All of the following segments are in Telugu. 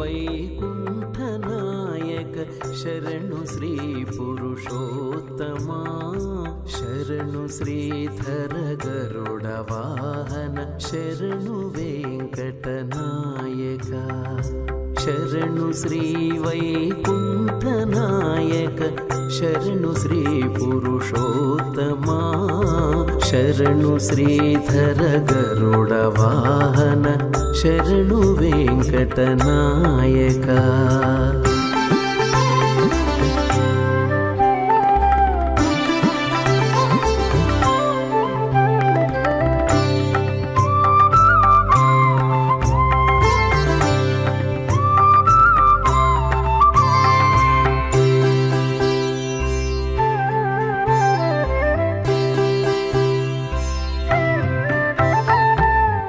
వైకుంఠనాయక శరణు శ్రీ పురుషోత్తమా శరణు శ్రీధర గరుడ వాహన శరణు వెంకటనాయక శరణు శ్రీ వైకుంఠనాయక శరణు శ్రీ పురుషోత్తమా శరణు శ్రీధర గరుడ వాహన శరణు వెంకటనాయక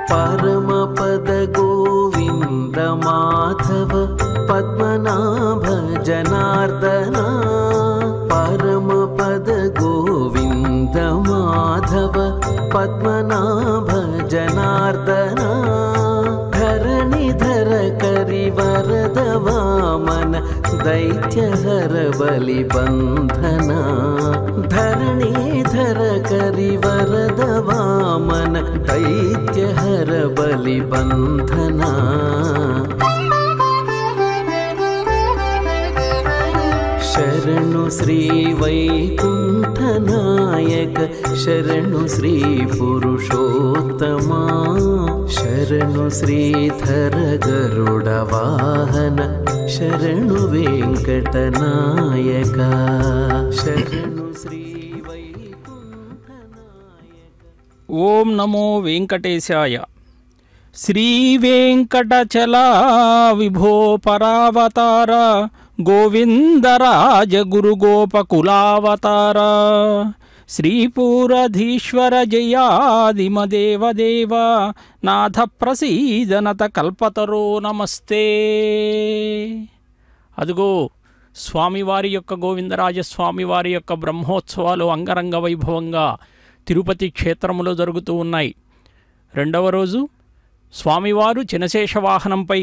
పరమపద గోవింద మాధవ పద్మనాభ జనార్దన పరమపద గోవింద మాధవ పద్మనాభ జనార్దన ధరణిధర కరివరద వామన దైత్యహర బలిబంధన ధరణిధర కరివరద వామన దైత్యహర బలిబంధన శరణు శ్రీ వైకుంఠనాయక శరణు శ్రీ పురుషోత్తమా శరణు శ్రీధర గరుడ వాహన శరణు వెంకటనాయక శరణు శ్రీ వైకుంఠనాయక. ఓం నమో వెంకటేశాయ. శ్రీ వెంకటచల విభో పరావతార గోవిందరాజ గురు గోపకులావతార శ్రీపూరధీశ్వర జయాదిమదేవదేవ నాథ ప్రసీదనత కల్పతరో నమస్తే. అదుగో స్వామివారి యొక్క గోవిందరాజస్వామివారి యొక్క బ్రహ్మోత్సవాలు అంగరంగ వైభవంగా తిరుపతి క్షేత్రములో జరుగుతూ ఉన్నాయి. రెండవ రోజు స్వామివారు చినశేష వాహనంపై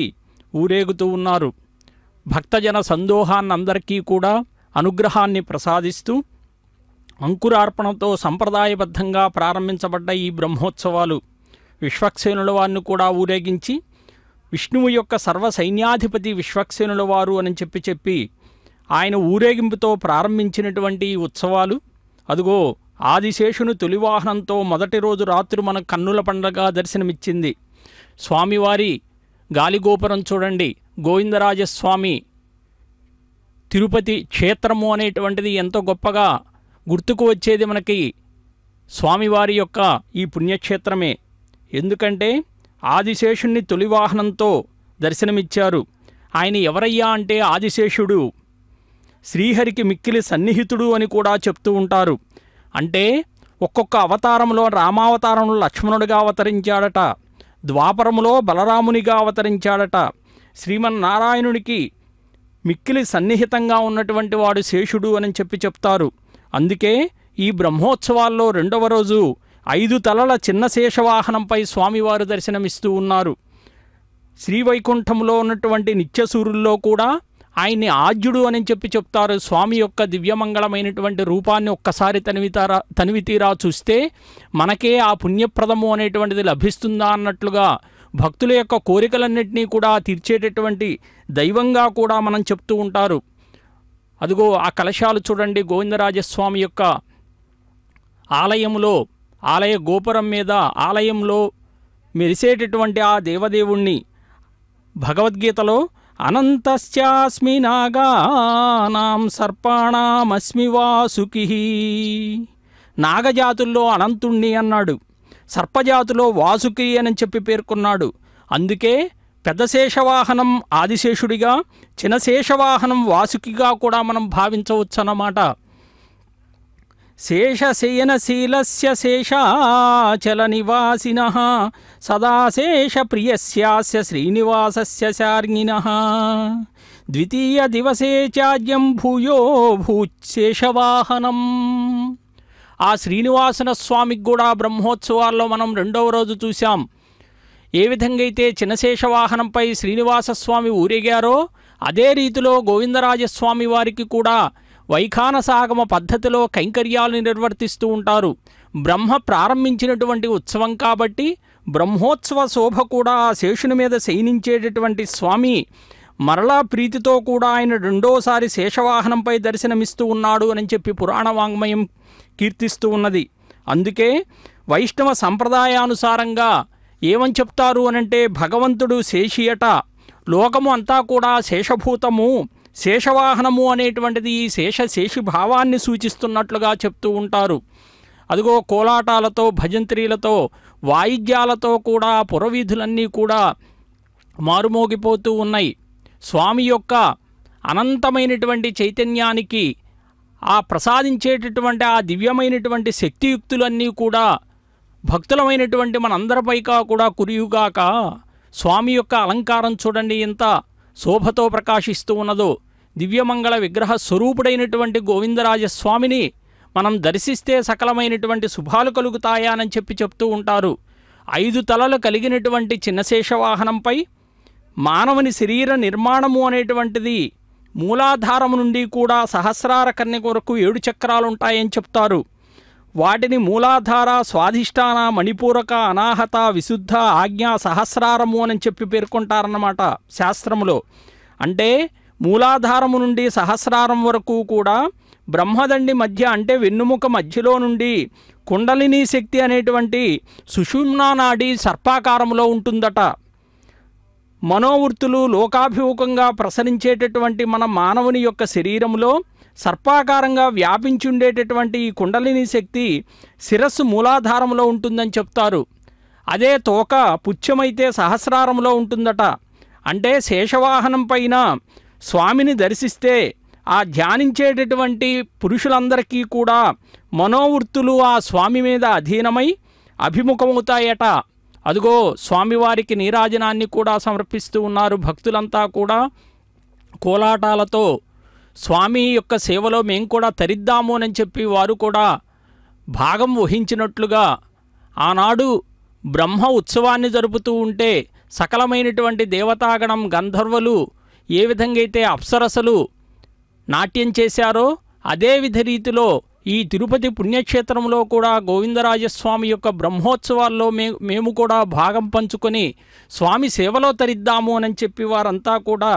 ఊరేగుతూ ఉన్నారు. భక్తజన సందోహాన్నందరికీ కూడా అనుగ్రహాన్ని ప్రసాదిస్తూ అంకురార్పణతో సంప్రదాయబద్ధంగా ప్రారంభించబడ్డ ఈ బ్రహ్మోత్సవాలు విశ్వక్సేనుల వారిని కూడా ఊరేగించి విష్ణువు యొక్క సర్వ సైన్యాధిపతి విశ్వక్సేనుల వారు అని చెప్పి ఆయన ఊరేగింపుతో ప్రారంభించినటువంటి ఈ ఉత్సవాలు అదుగో ఆదిశేషుని తొలివాహనంతో మొదటి రోజు రాత్రి మన కన్నుల పండగ దర్శనమిచ్చింది. స్వామివారి గాలిగోపురం చూడండి. గోవిందరాజస్వామి తిరుపతి క్షేత్రము అనేటువంటిది ఎంతో గొప్పగా గుర్తుకు వచ్చేది మనకి స్వామివారి యొక్క ఈ పుణ్యక్షేత్రమే. ఎందుకంటే ఆదిశేషుణ్ణి తొలివాహనంతో దర్శనమిచ్చారు. ఆయన ఎవరయ్యా అంటే ఆదిశేషుడు శ్రీహరికి మిక్కిలి సన్నిహితుడు అని కూడా చెప్తూ ఉంటారు. అంటే ఒక్కొక్క అవతారంలో రామావతారంలో లక్ష్మణుడిగా అవతరించాడట, ద్వాపరములో బలరామునిగా అవతరించాడట. శ్రీమన్నారాయణునికి మిక్కిలి సన్నిహితంగా ఉన్నటువంటి వాడు శేషుడు అని చెప్తారు. అందుకే ఈ బ్రహ్మోత్సవాల్లో రెండవ రోజు 5 తలల చిన్న శేషవాహనంపై స్వామివారు దర్శనమిస్తూ ఉన్నారు. శ్రీవైకుంఠంలో ఉన్నటువంటి నిత్యసూరుల్లో కూడా ఆయన్ని ఆద్యుడు అని చెప్తారు. స్వామి యొక్క దివ్యమంగళమైనటువంటి రూపాన్ని ఒక్కసారి తనివితీరా చూస్తే మనకే ఆ పుణ్యప్రదము అనేటువంటిది లభిస్తుందా అన్నట్లుగా భక్తుల యొక్క కోరికలన్నింటినీ కూడా తీర్చేటటువంటి దైవంగా కూడా మనం చెప్తూ ఉంటారు. అదిగో ఆ కలశాలు చూడండి. గోవిందరాజస్వామి యొక్క ఆలయంలో ఆలయ గోపురం మీద ఆలయంలో మెరిసేటటువంటి ఆ దేవదేవుణ్ణి భగవద్గీతలో అనంతస్యాస్మి నాగానాం సర్పాణామస్మి వాసుకి నాగజాతుల్లో అనంతుణ్ణి అన్నాడు, సర్పజాతులో వాసుకి అని పేర్కొన్నాడు. అందుకే పెద్ద శేషవాహనం ఆదిశేషుడిగా చినశేషవాహనం వాసుకిగా కూడా మనం భావించవచ్చు అన్నమాట. శేషశయనశీలస్య శేషాచల నివాసినః సదాశేష ప్రియస్యాస్య శ్రీనివాసస్య శార్ంగినః ద్వితీయ దివసే చాద్యం భూయో భూశేషవాహనం. ఆ శ్రీనివాసన స్వామికి కూడా బ్రహ్మోత్సవాల్లో మనం రెండవ రోజు చూశాం. ఏ విధంగా అయితే చిన్నశేషవాహనంపై శ్రీనివాసస్వామి ఊరేగారో అదే రీతిలో గోవిందరాజస్వామి వారికి కూడా వైఖానసాగమ పద్ధతిలో కైంకర్యాలను నిర్వర్తిస్తూ ఉంటారు. బ్రహ్మ ప్రారంభించినటువంటి ఉత్సవం కాబట్టి బ్రహ్మోత్సవ శోభ కూడా ఆ శేషుని మీద శయనించేటటువంటి స్వామి మరలా ప్రీతితో కూడా ఆయన రెండోసారి శేషవాహనంపై దర్శనమిస్తూ ఉన్నాడు అని చెప్పి పురాణ వాంగ్మయం కీర్తిస్తూ ఉన్నది. అందుకే వైష్ణవ సంప్రదాయానుసారంగా ఏమని చెప్తారు అనంటే భగవంతుడు శేషియట, లోకము అంతా కూడా శేషభూతము, శేషవాహనము అనేటువంటిది ఈ శేషి భావాన్ని సూచిస్తున్నట్లుగా చెప్తూ ఉంటారు. అదిగో కోలాటాలతో భజంత్రీలతో వాయిద్యాలతో కూడా పురవీధులన్నీ కూడా మారుమోగిపోతూ ఉన్నాయి. స్వామి యొక్క అనంతమైనటువంటి చైతన్యానికి ఆ ప్రసాదించేటటువంటి ఆ దివ్యమైనటువంటి శక్తియుక్తులన్నీ కూడా భక్తులమైనటువంటి మనందరిపైకా కూడా కురియుగాక. స్వామి యొక్క అలంకారం చూడండి ఎంత శోభతో ప్రకాశిస్తూ ఉన్నదో. దివ్యమంగళ విగ్రహ స్వరూపుడైనటువంటి గోవిందరాజస్వామిని మనం దర్శిస్తే సకలమైనటువంటి శుభాలు కలుగుతాయని చెప్పి చెప్తూ ఉంటారు. 5 తలలు కలిగినటువంటి చిన్నశేషవాహనంపై మానవుని శరీర నిర్మాణము అనేటువంటిది మూలాధారము నుండి కూడా సహస్రార కన్యక వరకు 7 చక్రాలు ఉంటాయని చెప్తారు. వాటిని మూలాధార, స్వాధిష్టాన, మణిపూరక, అనాహత, విశుద్ధ, ఆజ్ఞ, సహస్రారము అని చెప్పి పేర్కొంటారన్నమాట శాస్త్రములో. అంటే మూలాధారము నుండి సహస్రారం వరకు కూడా బ్రహ్మదండి మధ్య అంటే వెన్నుముక మధ్యలో నుండి కుండలినీ శక్తి అనేటువంటి సుషుమ్నా నాడి సర్పాకారంలో ఉంటుందట. మనోవృత్తులు లోకాభిముఖంగా ప్రసరించేటటువంటి మన మానవుని యొక్క శరీరంలో సర్పాకారంగా వ్యాపించి ఉండేటటువంటి ఈ కుండలిని శక్తి శిరస్సు మూలాధారంలో ఉంటుందని చెప్తారు. అదే తోక పుచ్చమైతే సహస్రారంలో ఉంటుందట. అంటే శేషవాహనం పైన స్వామిని దర్శిస్తే ఆ ధ్యానించేటటువంటి పురుషులందరికీ కూడా మనోవృత్తులు ఆ స్వామి మీద అధీనమై అభిముఖమవుతాయట. అదిగో స్వామివారికి నీరాజనాన్ని కూడా సమర్పిస్తూ ఉన్నారు. భక్తులంతా కూడా కోలాటాలతో స్వామి యొక్క సేవలో మేము కూడా తరిద్దాము అని చెప్పి వారు కూడా భాగం వహించినట్లుగా ఆనాడు బ్రహ్మ ఉత్సవాన్ని జరుపుతూ ఉంటే సకలమైనటువంటి దేవతాగణం గంధర్వులు ఏ విధంగా అయితే అప్సరసలు నాట్యం చేశారో అదే విధ రీతిలో ఈ తిరుపతి పుణ్యక్షేత్రంలో కూడా గోవిందరాజస్వామి యొక్క బ్రహ్మోత్సవాల్లో మేము కూడా భాగం పంచుకొని స్వామి సేవలో తరిద్దాము అని చెప్పి వారంతా కూడా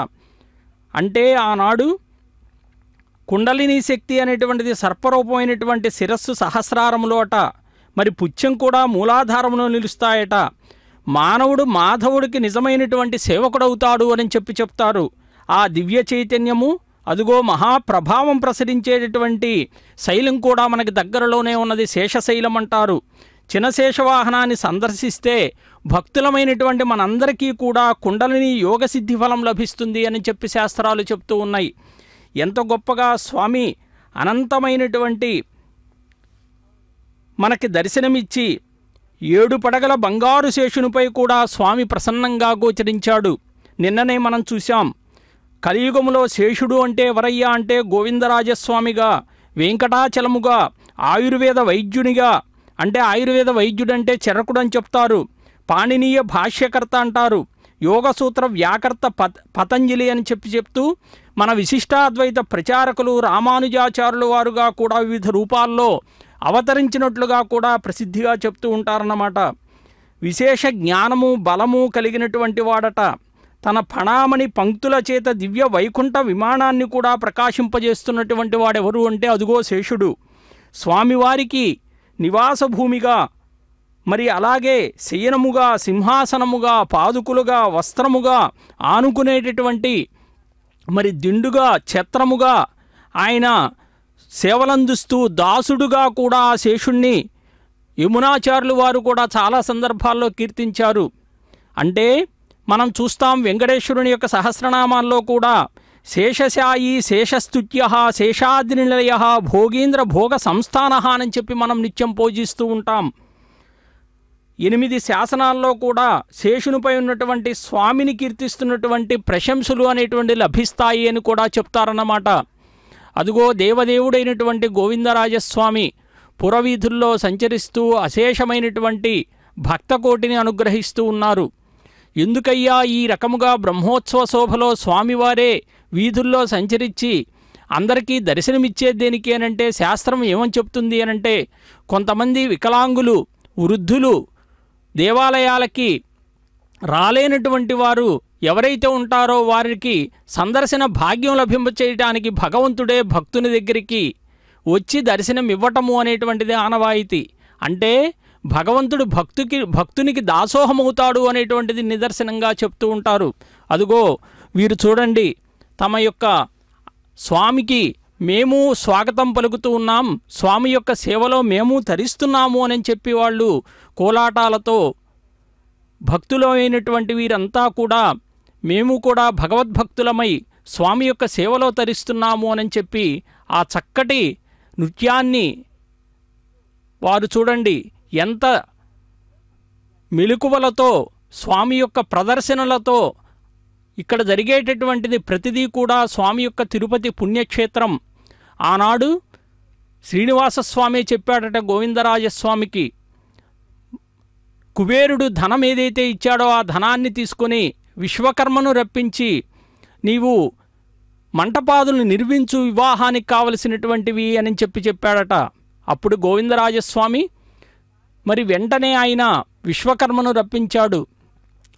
అంటే ఆనాడు కుండలిని శక్తి అనేటువంటిది సర్పరూపమైనటువంటి శిరస్సు సహస్రారములో అట. మరి పుత్యం కూడా మూలాధారంలో నిలుస్తాయట. మానవుడు మాధవుడికి నిజమైనటువంటి సేవకుడవుతాడు అని చెప్పి చెప్తారు. ఆ దివ్య చైతన్యము అదిగో మహాప్రభావం ప్రసరించేటటువంటి శైలం కూడా మనకి దగ్గరలోనే ఉన్నది. శేషశైలం అంటారు. చిన్నశేషవాహనాన్ని సందర్శిస్తే భక్తులమైనటువంటి మనందరికీ కూడా కుండలిని యోగసిద్ధి ఫలం లభిస్తుంది అని చెప్పి శాస్త్రాలు చెప్తూ ఉన్నాయి. ఎంత గొప్పగా స్వామి అనంతమైనటువంటి మనకి దర్శనమిచ్చి 7 పడగల బంగారు శేషునిపై కూడా స్వామి ప్రసన్నంగా గోచరించాడు. నిన్ననే మనం చూశాం. కలియుగములో శేషుడు అంటే ఎవరయ్యా అంటే గోవిందరాజస్వామిగా, వెంకటాచలముగా, ఆయుర్వేద వైద్యునిగా. అంటే ఆయుర్వేద వైద్యుడంటే చరకుడు అని చెప్తారు. పాణినీయ భాష్యకర్త అంటారు. యోగసూత్ర వ్యాకర్త పతంజలి అని చెప్తూ మన విశిష్టాద్వైత ప్రచారకులు రామానుజాచార్యుల వారుగా కూడా వివిధ రూపాల్లో అవతరించినట్లుగా కూడా ప్రసిద్ధిగా చెప్తూ ఉంటారన్నమాట. విశేష జ్ఞానము బలము కలిగినటువంటి వాడట. తన ఫణామణి పంక్తుల చేత దివ్య వైకుంఠ విమానాన్ని కూడా ప్రకాశింపజేస్తున్నటువంటి వాడెవరు అంటే అదుగో శేషుడు. స్వామివారికి నివాస భూమిగా, మరి అలాగే శయనముగా, సింహాసనముగా, పాదుకులుగా, వస్త్రముగా, ఆనుకునేటటువంటి మరి దిండుగా, ఛత్రముగా ఆయన సేవలందిస్తూ దాసుడుగా కూడా ఆ శేషుణ్ణి యమునాచార్యులు వారు కూడా చాలా సందర్భాల్లో కీర్తించారు. అంటే మనం చూస్తాం వెంకటేశ్వరుని యొక్క సహస్రనామాల్లో కూడా శేషశాయి, శేషస్తుత్య, శేషాద్రినిలయ, భోగీంద్ర భోగ సంస్థాన అని చెప్పి మనం నిత్యం పూజిస్తూ ఉంటాం. 8 శాసనాల్లో కూడా శేషునిపై ఉన్నటువంటి స్వామిని కీర్తిస్తున్నటువంటి ప్రశంసలు అనేటువంటి లభిస్తాయి అని కూడా చెప్తారన్నమాట. అదిగో దేవదేవుడైనటువంటి గోవిందరాజస్వామి పురవీధుల్లో సంచరిస్తూ అశేషమైనటువంటి భక్తకోటిని అనుగ్రహిస్తూ ఉన్నారు. ఎందుకయ్యా ఈ రకముగా బ్రహ్మోత్సవ శోభలో స్వామివారే వీధుల్లో సంచరించి అందరికీ దర్శనమిచ్చేది దేనికి అనంటే శాస్త్రం ఏమని చెప్తుంది అనంటే కొంతమంది వికలాంగులు వృద్ధులు దేవాలయాలకి రాలేనటువంటి వారు ఎవరైతే ఉంటారో వారికి సందర్శన భాగ్యం లభింపచేయడానికి భగవంతుడే భక్తుని దగ్గరికి వచ్చి దర్శనం ఇవ్వటము అనేటువంటిది ఆనవాయితీ. అంటే భగవంతుడు భక్తునికి దాసోహమవుతాడు అనేటువంటిది నిదర్శనంగా చెప్తూ ఉంటారు. అదుగో వీరు చూడండి, తమ యొక్క స్వామికి మేము స్వాగతం పలుకుతూ ఉన్నాం, స్వామి యొక్క సేవలో మేము తరిస్తున్నాము అని చెప్పి వాళ్ళు కోలాటాలతో భక్తులమైనటువంటి వీరంతా కూడా మేము కూడా భగవద్భక్తులమై స్వామి యొక్క సేవలో తరిస్తున్నాము అని చెప్పి ఆ చక్కటి నృత్యాన్ని వారు చూడండి ఎంత మెలకువలతో స్వామి యొక్క ప్రదర్శనలతో ఇక్కడ జరిగేటటువంటిది ప్రతిదీ కూడా స్వామి యొక్క తిరుపతి పుణ్యక్షేత్రం. ఆనాడు శ్రీనివాసస్వామి చెప్పాడట గోవిందరాజస్వామికి, కుబేరుడు ధనం ఏదైతే ఇచ్చాడో ఆ ధనాన్ని తీసుకొని విశ్వకర్మను రప్పించి నీవు మంటపాదులను నిర్మించు వివాహానికి కావలసినటువంటివి అని చెప్పాడట. అప్పుడు గోవిందరాజస్వామి మరి వెంటనే ఆయన విశ్వకర్మను రప్పించాడు,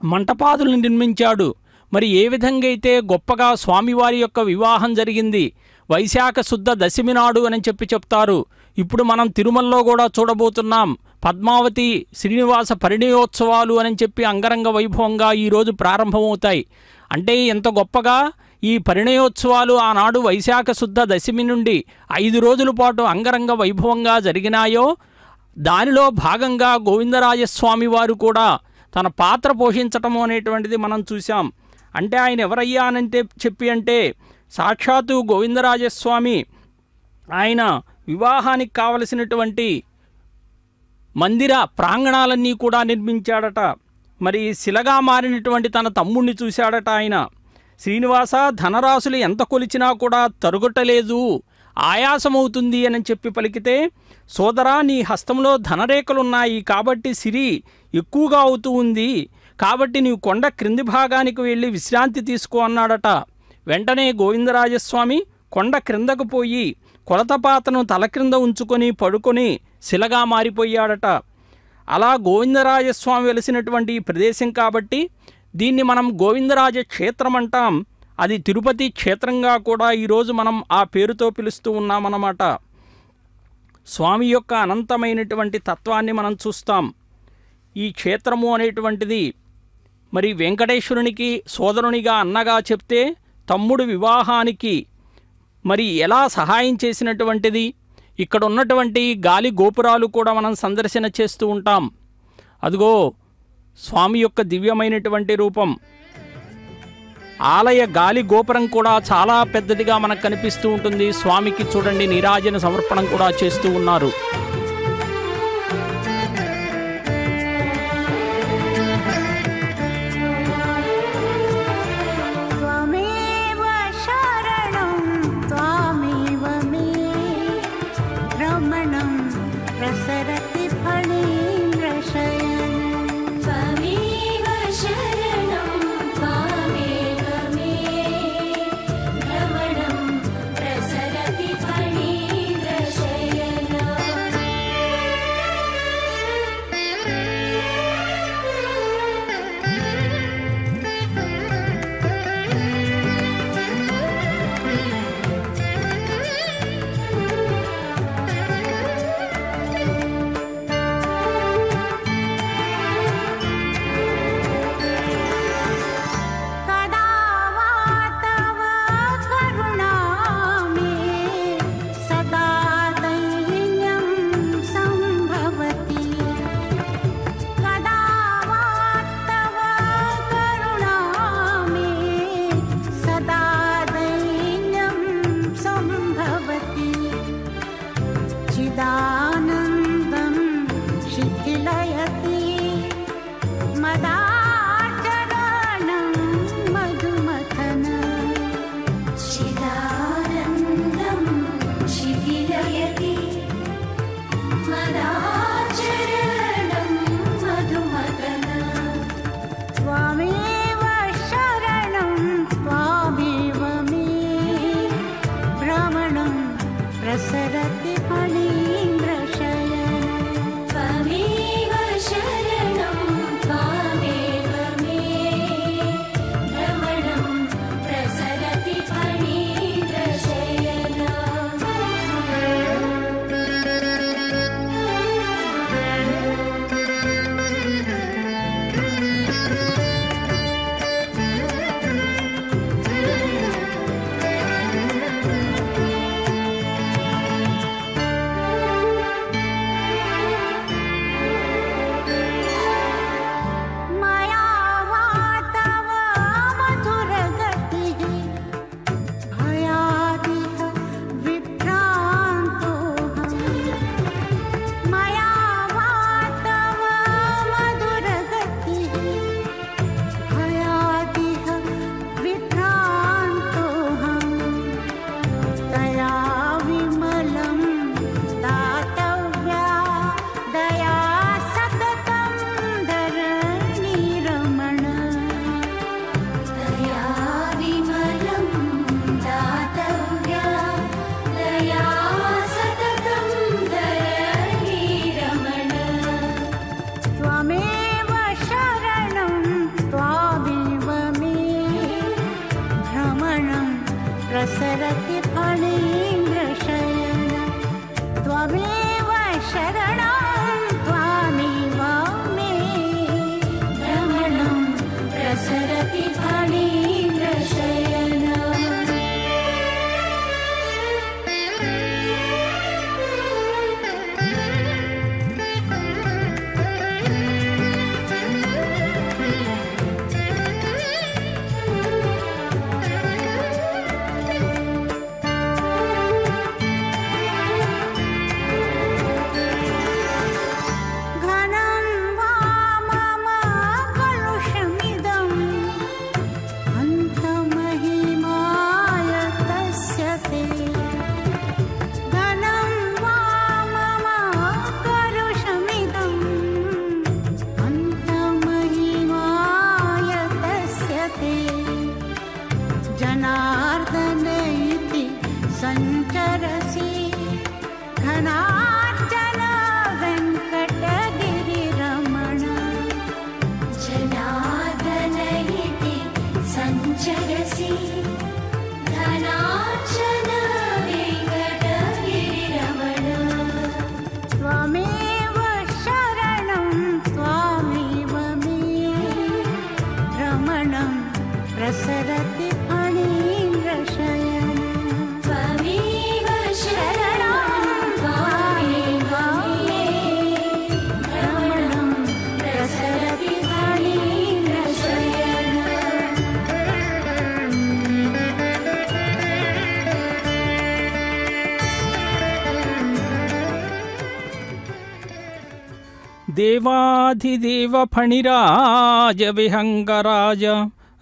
మంటపాదులను నిర్మించాడు. మరి ఏ విధంగా అయితే గొప్పగా స్వామివారి యొక్క వివాహం జరిగింది వైశాఖ శుద్ధ దశమి నాడు అని చెప్తారు. ఇప్పుడు మనం తిరుమలలో కూడా చూడబోతున్నాం. పద్మావతి శ్రీనివాస పరిణయోత్సవాలు అని చెప్పి అంగరంగ వైభవంగా ఈరోజు ప్రారంభమవుతాయి. అంటే ఎంత గొప్పగా ఈ పరిణయోత్సవాలు ఆనాడు వైశాఖ శుద్ధ దశమి నుండి 5 రోజుల పాటు అంగరంగ వైభవంగా జరిగినాయో దానిలో భాగంగా గోవిందరాజస్వామి వారు కూడా తన పాత్ర పోషించటము అనేటువంటిది మనం చూసాం. అంటే ఆయన ఎవరయ్యా అనంటే అంటే సాక్షాత్తు గోవిందరాజస్వామి ఆయన వివాహానికి కావలసినటువంటి మందిర ప్రాంగణాలన్నీ కూడా నిర్మించాడట. మరి శిలగా మారినటువంటి తన తమ్ముణ్ణి చూశాడట ఆయన. శ్రీనివాస, ధనరాశులు ఎంత కొలిచినా కూడా తరుగొట్టలేదు, ఆయాసమవుతుంది అని చెప్పి పలికితే, సోదరా నీ హస్తంలో ధనరేఖలున్నాయి కాబట్టి సిరి ఎక్కువగా అవుతూ ఉంది, కాబట్టి నీవు కొండ క్రింది భాగానికి వెళ్ళి విశ్రాంతి తీసుకో అన్నాడట. వెంటనే గోవిందరాజస్వామి కొండ క్రిందకు పోయి కొలతపాతను తల క్రింద ఉంచుకొని పడుకొని శిలగా మారిపోయాడట. అలా గోవిందరాజస్వామి వెలిసినటువంటి ఈ ప్రదేశం కాబట్టి దీన్ని మనం గోవిందరాజ క్షేత్రం అంటాం. అది తిరుపతి క్షేత్రంగా కూడా ఈరోజు మనం ఆ పేరుతో పిలుస్తూ ఉన్నామన్నమాట. స్వామి యొక్క అనంతమైనటువంటి తత్వాన్ని మనం చూస్తాం. ఈ క్షేత్రము అనేటువంటిది మరి వెంకటేశ్వరునికి సోదరునిగా అన్నగా చెప్తే తమ్ముడు వివాహానికి మరి ఎలా సహాయం చేసినటువంటిది. ఇక్కడ ఉన్నటువంటి గాలి గోపురాలు కూడా మనం సందర్శన చేస్తూ ఉంటాం. అదిగో స్వామి యొక్క దివ్యమైనటువంటి రూపం. ఆలయ గాలి గోపురం కూడా చాలా పెద్దదిగా మనకు కనిపిస్తూ ఉంటుంది. స్వామికి చూడండి నీరాజన సమర్పణం కూడా చేస్తూ ఉన్నారు. प्रसरति फणीन्द्रशयन त्वमेव शरणं त्वामेव मे रमणं प्रसरति फणीन्द्रशयन प्रसरति फणीन्द्रशयन त्वमेव शरणं त्वामेव मे रमणं प्रसरति फणीन्द्रशयन దేవాధిదేవ ఫణిరాజ విహంగరాజ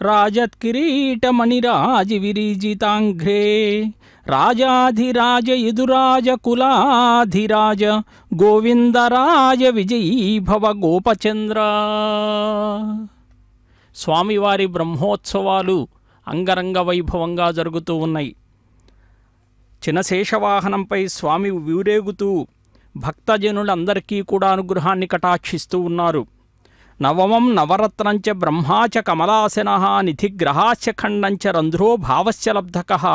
రాజత్కిరీటమణిరాజి విరీజితాంఘ్రే రాజాధిరాజ యదురాజ కులాధిరాజ గోవిందరాజ విజయీ భవ గోపచంద్ర. స్వామివారి బ్రహ్మోత్సవాలు అంగరంగ వైభవంగా జరుగుతూ ఉన్నాయి. చినశేషవాహనంపై స్వామి ఊరేగుతూ భక్తజనులందరికీ కూడా అనుగ్రహాన్ని కటాక్షిస్తూ ఉన్నారు. నవమం నవరత్నంచ బ్రహ్మాచ కమలాసనః నిధిగ్రహాచ ఖండంచ రంధ్రో భావస్య లబ్ధకః.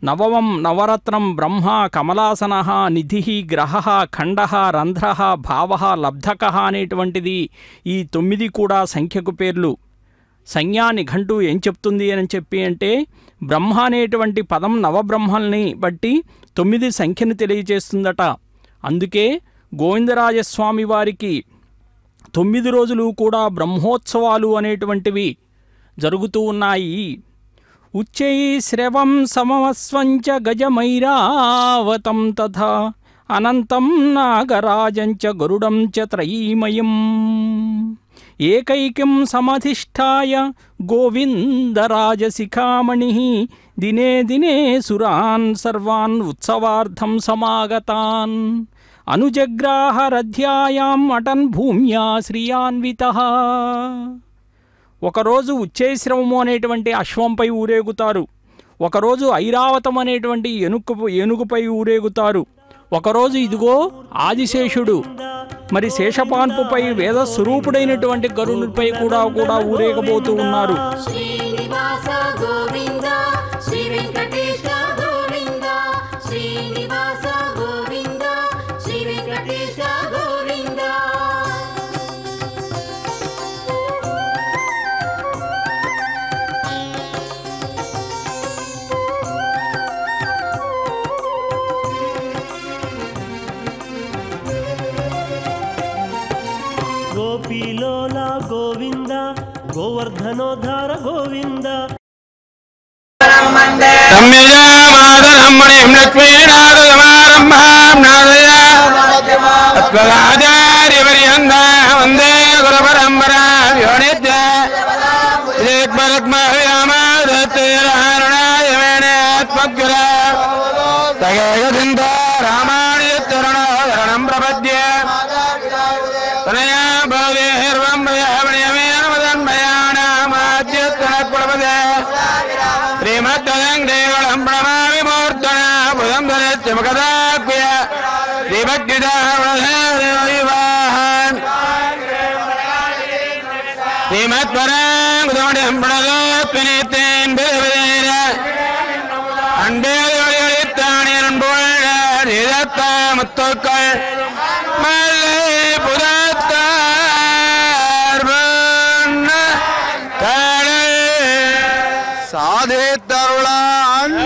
నవమం నవరత్నం బ్రహ్మ కమలాసనః నిధిః గ్రహః ఖండః రంధ్రః భావః లబ్ధకః అనేటువంటిది ఈ 9 కూడా సంఖ్యకు పేర్లు. సంజ్ఞా నిఘంటు ఏం చెప్తుంది అని చెప్పి అంటే బ్రహ్మ అనేటువంటి పదం నవబ్రహ్మల్ని బట్టి 9 సంఖ్యను తెలియజేస్తుందట. అందుకే గోవిందరాజస్వామి వారికి 9 రోజులు కూడా బ్రహ్మోత్సవాలు అనేటువంటివి జరుగుతూ ఉన్నాయి. ఉచ్చై శ్రవం సమమస్వంచ గజమైరావతం తథా అనంతం నాగరాజంచ గరుడం చ త్రయీమయం ఏకైకం సమధిష్ఠాయ గోవిందరాజశిఖామణి దినే దినే సురాన్ సర్వాన్ ఉత్సవార్థం సమాగతాన్ అనుజగ్రాహరధ్యాయాం అటన్ భూమ్యా శ్రియాన్వితః. ఒకరోజు ఉచ్చైశ్రవము అనేటువంటి అశ్వంపై ఊరేగుతారు, ఒకరోజు ఐరావతం అనేటువంటి ఏనుగుపై ఊరేగుతారు, ఒకరోజు ఇదిగో ఆదిశేషుడు మరి శేషపాన్పుపై వేద స్వరూపుడైనటువంటి గరుడుపై కూడా ఊరేగబోతూ ఉన్నారు. శ్రీనివాస గోవింద శ్రీ వెంకటేశ గోవింద శ్రీనివాస గోవింద శ్రీ వెంకటేశ గోవింద. గోపీలోల గోవింద గోవర్ధనోద్ధార గోవింద. వందే గురు పరంపరా రామాయణ ప్రపద్య శ్రీమద్దేవళం ప్రణామి మూర్ధన బుధం ధనత్యమకదాక్య శ్రీభక్తిదాహన్ శ్రీమత్పరాం ప్రణోత్పనితేన్ அண்டேத்தானி நண்புகள் இதத்த முத்துக்கள் மல்லை புதத்தார் கடல் சாதித்தருளான்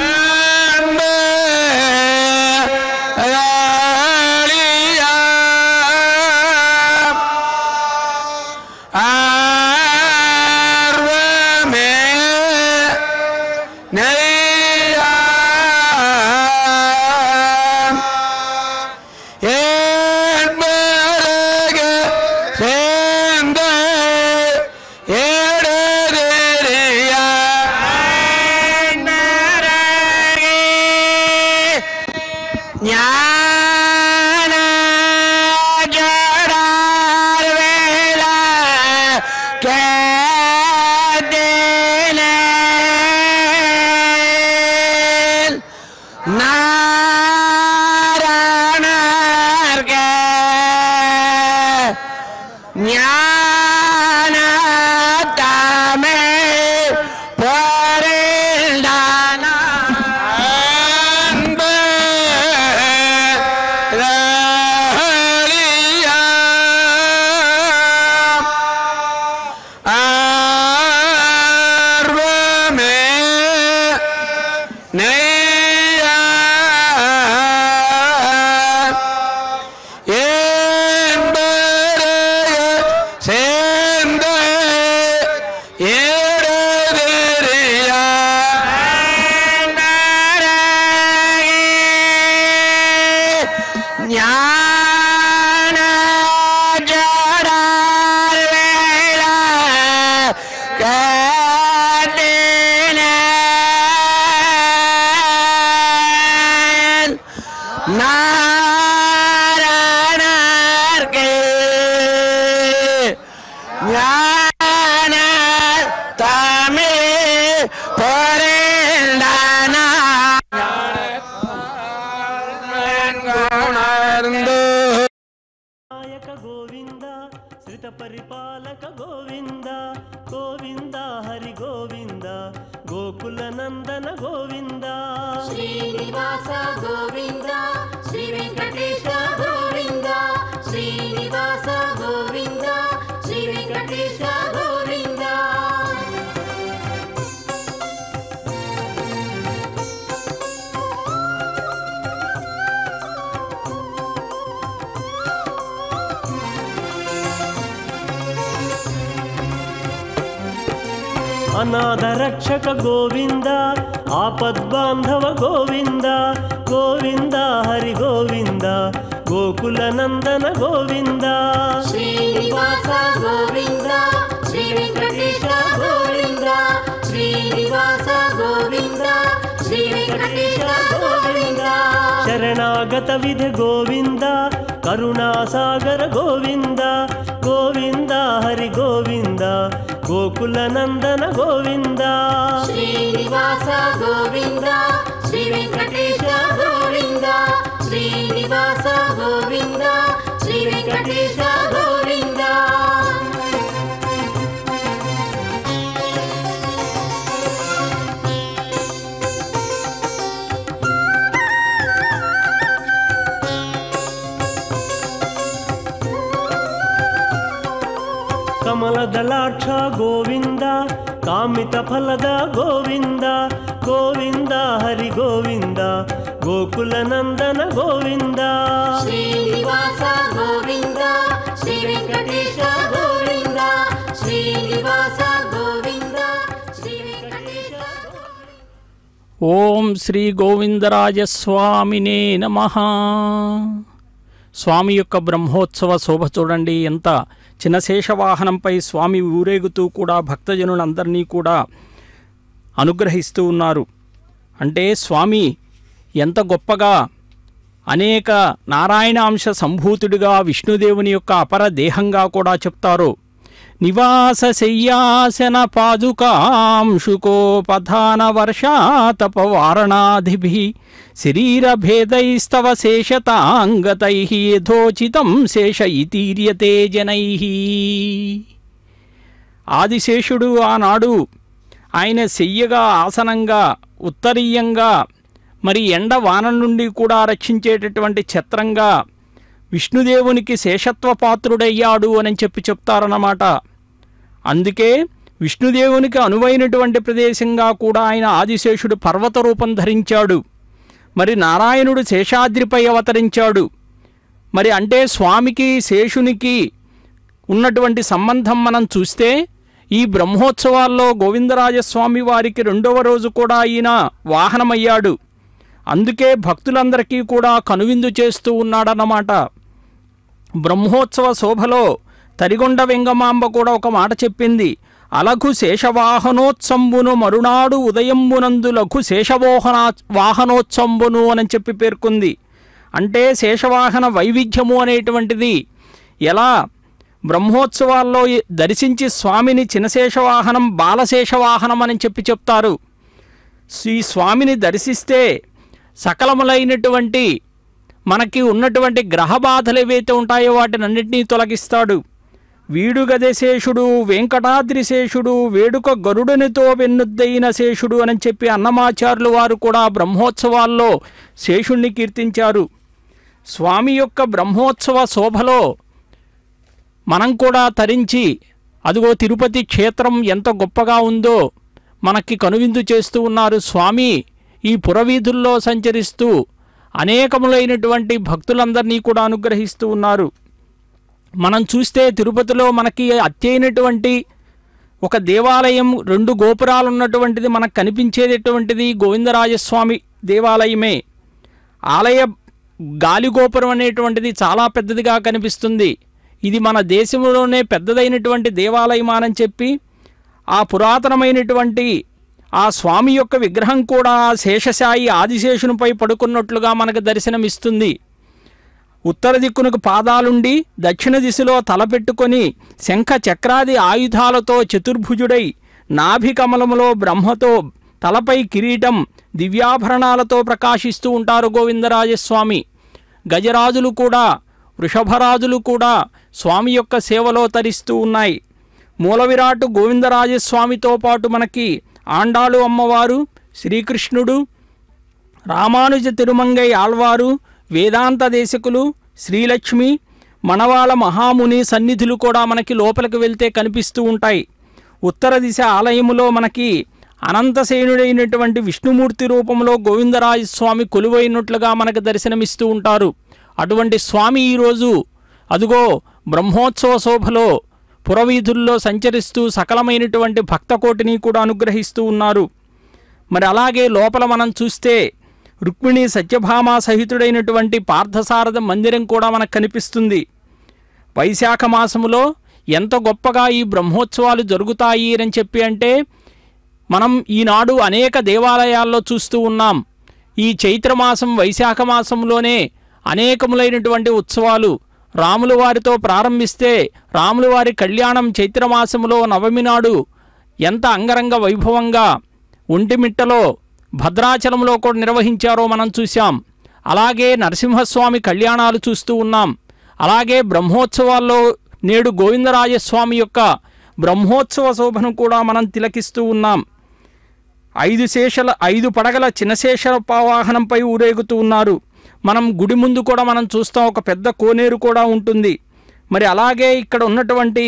పరిపాలక గోవింద గోవింద హరి గోవింద గోకుల నందన గోవింద శ్రీనివాస గోవింద శ్రీ వెంకటేశ గోవింద శ్రీనివాస గోవింద శ్రీ వెంకటేశ గోవింద అనాథ రక్షక గోవింద ఆపద్బాంధవ గోవింద గోవింద హరి గోవింద గోకుల నందన గోవింద శ్రీనివాస గోవింద శ్రీ వెంకటేశ గోవింద శ్రీనివాస గోవింద శ్రీ వెంకటేశ గోవింద శరణాగత విధి గోవింద కరుణాసాగర గోవింద గోవింద హరి గోవింద గోకుల నందన గోవింద శ్రీనివాస గోవింద శ్రీ వెంకటేశ గోవింద శ్రీనివాస గోవింద శ్రీ వెంకటేశ గోవింద కమలదళాక్ష గోవింద కామిత ఫలద గోవింద గోవింద హరి గోవింద గోకుల నందన గోవింద శ్రీనివాస గోవింద శ్రీ వెంకటేశ గోవింద శ్రీనివాస గోవింద శ్రీ వెంకటేశ ఓం శ్రీ గోవిందరాజస్వామినే నమః. స్వామి యొక్క బ్రహ్మోత్సవ శోభ చూడండి, ఎంత చిన్నశేషవాహనంపై స్వామి ఊరేగుతూ కూడా భక్తజనులందరినీ కూడా అనుగ్రహిస్తూ ఉన్నారు. అంటే స్వామి ఎంత గొప్పగా అనేక నారాయణాంశ సంభూతుడిగా విష్ణుదేవుని యొక్క అపర దేహంగా కూడా చెప్తారు. నివాస శయ్యాసన పాదుకాంశుకోపధాన వర్షాతపవారణాధిభిః శరీరభేదైస్తవ శేషతాంగతైః యథోచితం శేష ఇతీర్యతే జనైః. ఆదిశేషుడు ఆనాడు ఆయన శయ్యగా ఆసనంగా ఉత్తరీయంగా మరి ఎండ వాన నుండి కూడా రక్షించేటటువంటి ఛత్రంగా విష్ణుదేవునికి శేషత్వ పాత్రుడయ్యాడు అని చెప్తారన్నమాట. అందుకే విష్ణుదేవునికి అనువైనటువంటి ప్రదేశంగా కూడా ఆయన ఆదిశేషుడు పర్వత రూపం ధరించాడు. మరి నారాయణుడు శేషాద్రిపై అవతరించాడు. మరి అంటే స్వామికి శేషునికి ఉన్నటువంటి సంబంధం మనం చూస్తే ఈ బ్రహ్మోత్సవాల్లో గోవిందరాజస్వామి వారికి 2వ రోజు కూడా ఈయన వాహనమయ్యాడు. అందుకే భక్తులందరికీ కూడా కనువిందు చేస్తూ ఉన్నాడన్నమాట. బ్రహ్మోత్సవ శోభలో తరిగొండ వెంగమాంబ కూడా ఒక మాట చెప్పింది. అలఘు శేషవాహనోత్సంబును మరునాడు ఉదయంబునందు లఘు వాహనోత్సంబును అని పేర్కొంది. అంటే శేషవాహన వైవిధ్యము అనేటువంటిది ఎలా బ్రహ్మోత్సవాల్లో దర్శించి స్వామిని చినశేషవాహనం బాలశేషవాహనం అని చెప్తారు. ఈ స్వామిని దర్శిస్తే సకలములైనటువంటి మనకి ఉన్నటువంటి గ్రహ బాధలు ఏవైతే ఉంటాయో వాటినన్నింటినీ తొలగిస్తాడు. వీడుగదశేషుడు వెంకటాద్రిశేషుడు వేడుక గరుడునితో వెన్నుద్దైన శేషుడు అని అన్నమాచార్యులు వారు కూడా బ్రహ్మోత్సవాల్లో శేషుణ్ణి కీర్తించారు. స్వామి యొక్క బ్రహ్మోత్సవ శోభలో మనం కూడా తరించి అదిగో తిరుపతి క్షేత్రం ఎంత గొప్పగా ఉందో మనకి కనువిందు చేస్తూ ఉన్నారు. స్వామి ఈ పురవీధుల్లో సంచరిస్తూ అనేకములైనటువంటి భక్తులందరినీ కూడా అనుగ్రహిస్తూ ఉన్నారు. మనం చూస్తే తిరుపతిలో మనకి అత్యైనటువంటి ఒక దేవాలయం 2 గోపురాలు ఉన్నటువంటిది మనకు కనిపించేటటువంటిది గోవిందరాజస్వామి దేవాలయమే. ఆలయ గాలిగోపురం అనేటువంటిది చాలా పెద్దదిగా కనిపిస్తుంది. ఇది మన దేశంలోనే పెద్దదైనటువంటి దేవాలయం అని చెప్పి ఆ పురాతనమైనటువంటి ఆ స్వామి యొక్క విగ్రహం కూడా శేషశాయి ఆదిశేషునిపై పడుకున్నట్లుగా మనకు దర్శనమిస్తుంది. ఉత్తర దిక్కునకు పాదాలుండి దక్షిణ దిశలో తలపెట్టుకొని శంఖ చక్రాది ఆయుధాలతో చతుర్భుజుడై నాభి కమలములో బ్రహ్మతో తలపై కిరీటం దివ్యాభరణాలతో ప్రకాశిస్తూ ఉంటారు గోవిందరాజస్వామి. గజరాజులు కూడా వృషభరాజులు కూడా స్వామి యొక్క సేవలో తరిస్తూ ఉన్నాయి. మూలవిరాటు గోవిందరాజస్వామితో పాటు మనకి ఆండాళు అమ్మవారు, శ్రీకృష్ణుడు, రామానుజ తిరుమంగై ఆళ్వారు, వేదాంత దేశకులు, శ్రీలక్ష్మి, మనవాళ మహాముని సన్నిధులు కూడా మనకి లోపలికి వెళ్తే కనిపిస్తూ ఉంటాయి. ఉత్తర దిశ ఆలయములో మనకి అనంతసేనుడైనటువంటి విష్ణుమూర్తి రూపంలో గోవిందరాజస్వామి కొలువైనట్లుగా మనకు దర్శనమిస్తూ ఉంటారు. అటువంటి స్వామి ఈరోజు అదుగో బ్రహ్మోత్సవ శోభలో పురవీధుల్లో సంచరిస్తూ సకలమైనటువంటి భక్తకోటిని కూడా అనుగ్రహిస్తూ ఉన్నారు. మరి అలాగే లోపల మనం చూస్తే రుక్మిణి సత్యభామ సహితుడైనటువంటి పార్థసారథ మందిరం కూడా మనకు కనిపిస్తుంది. వైశాఖ మాసములో ఎంత గొప్పగా ఈ బ్రహ్మోత్సవాలు జరుగుతాయి అని అంటే మనం ఈనాడు అనేక దేవాలయాల్లో చూస్తూ ఉన్నాం. ఈ చైత్రమాసం వైశాఖ మాసంలోనే అనేకములైనటువంటి ఉత్సవాలు రాముల వారితో ప్రారంభిస్తే రాముల వారి కళ్యాణం చైత్రమాసంలో నవమి నాడు ఎంత అంగరంగ వైభవంగా ఒంటిమిట్టలో భద్రాచలంలో కూడా నిర్వహించారో మనం చూశాం. అలాగే నరసింహస్వామి కళ్యాణాలు చూస్తూ ఉన్నాం. అలాగే బ్రహ్మోత్సవాల్లో నేడు గోవిందరాజస్వామి యొక్క బ్రహ్మోత్సవ శోభను కూడా మనం తిలకిస్తూ ఉన్నాం. 5 పడగల చినశేష వాహనంపై ఊరేగుతూ ఉన్నారు. మనం గుడి ముందు కూడా మనం చూస్తాం, ఒక పెద్ద కోనేరు కూడా ఉంటుంది. మరి అలాగే ఇక్కడ ఉన్నటువంటి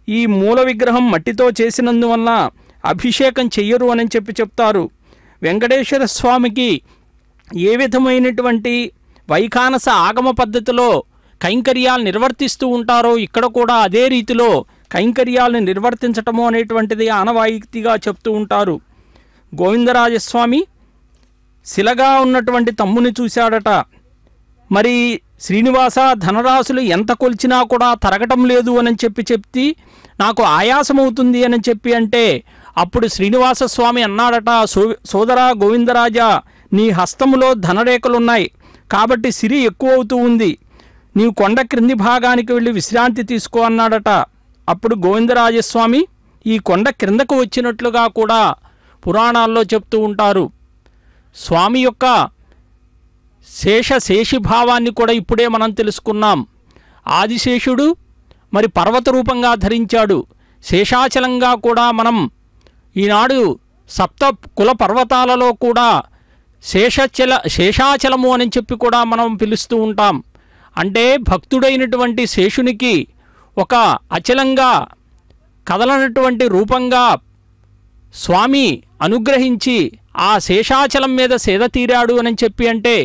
ఈ మూల విగ్రహం మట్టితో చేసినందువల్ల అభిషేకం చెయ్యరు అని చెప్తారు. వెంకటేశ్వర స్వామికి ఏ విధమైనటువంటి వైఖానస ఆగమ పద్ధతిలో కైంకర్యాలు నిర్వర్తిస్తూ ఉంటారో ఇక్కడ కూడా అదే రీతిలో కైంకర్యాలను నిర్వర్తించటము అనేటువంటిది ఆనవాయితీగా చెప్తూ ఉంటారు. గోవిందరాజస్వామి శిలగా ఉన్నటువంటి తమ్ముని చూశాడట. మరి శ్రీనివాస ధనరాశులు ఎంత కొలిచినా కూడా తరగటం లేదు అని చెప్పి నాకు ఆయాసమవుతుంది అని అంటే అప్పుడు శ్రీనివాస స్వామి అన్నాడట, సోదరా గోవిందరాజా, నీ హస్తములో ధనరేఖలున్నాయి కాబట్టి సిరి ఎక్కువ అవుతూ ఉంది, నీవు కొండ క్రింది భాగానికి వెళ్ళి విశ్రాంతి తీసుకో అన్నాడట. అప్పుడు గోవిందరాజస్వామి ఈ కొండ క్రిందకు వచ్చినట్లుగా కూడా పురాణాల్లో చెప్తూ ఉంటారు. స్వామి యొక్క శేషిభావాన్ని కూడా ఇప్పుడే మనం తెలుసుకున్నాం. ఆదిశేషుడు మరి పర్వత రూపంగా ధరించాడు. శేషాచలంగా కూడా మనం ఈనాడు 7 కుల పర్వతాలలో కూడా శేషాచలము అని చెప్పి కూడా మనం పిలుస్తూ ఉంటాం. అంటే భక్తుడైనటువంటి శేషునికి ఒక అచలంగా కదలనటువంటి రూపంగా స్వామి అనుగ్రహించి ఆ శేషాచలం మీద సేద తీరాడు అని చెప్పి అంటే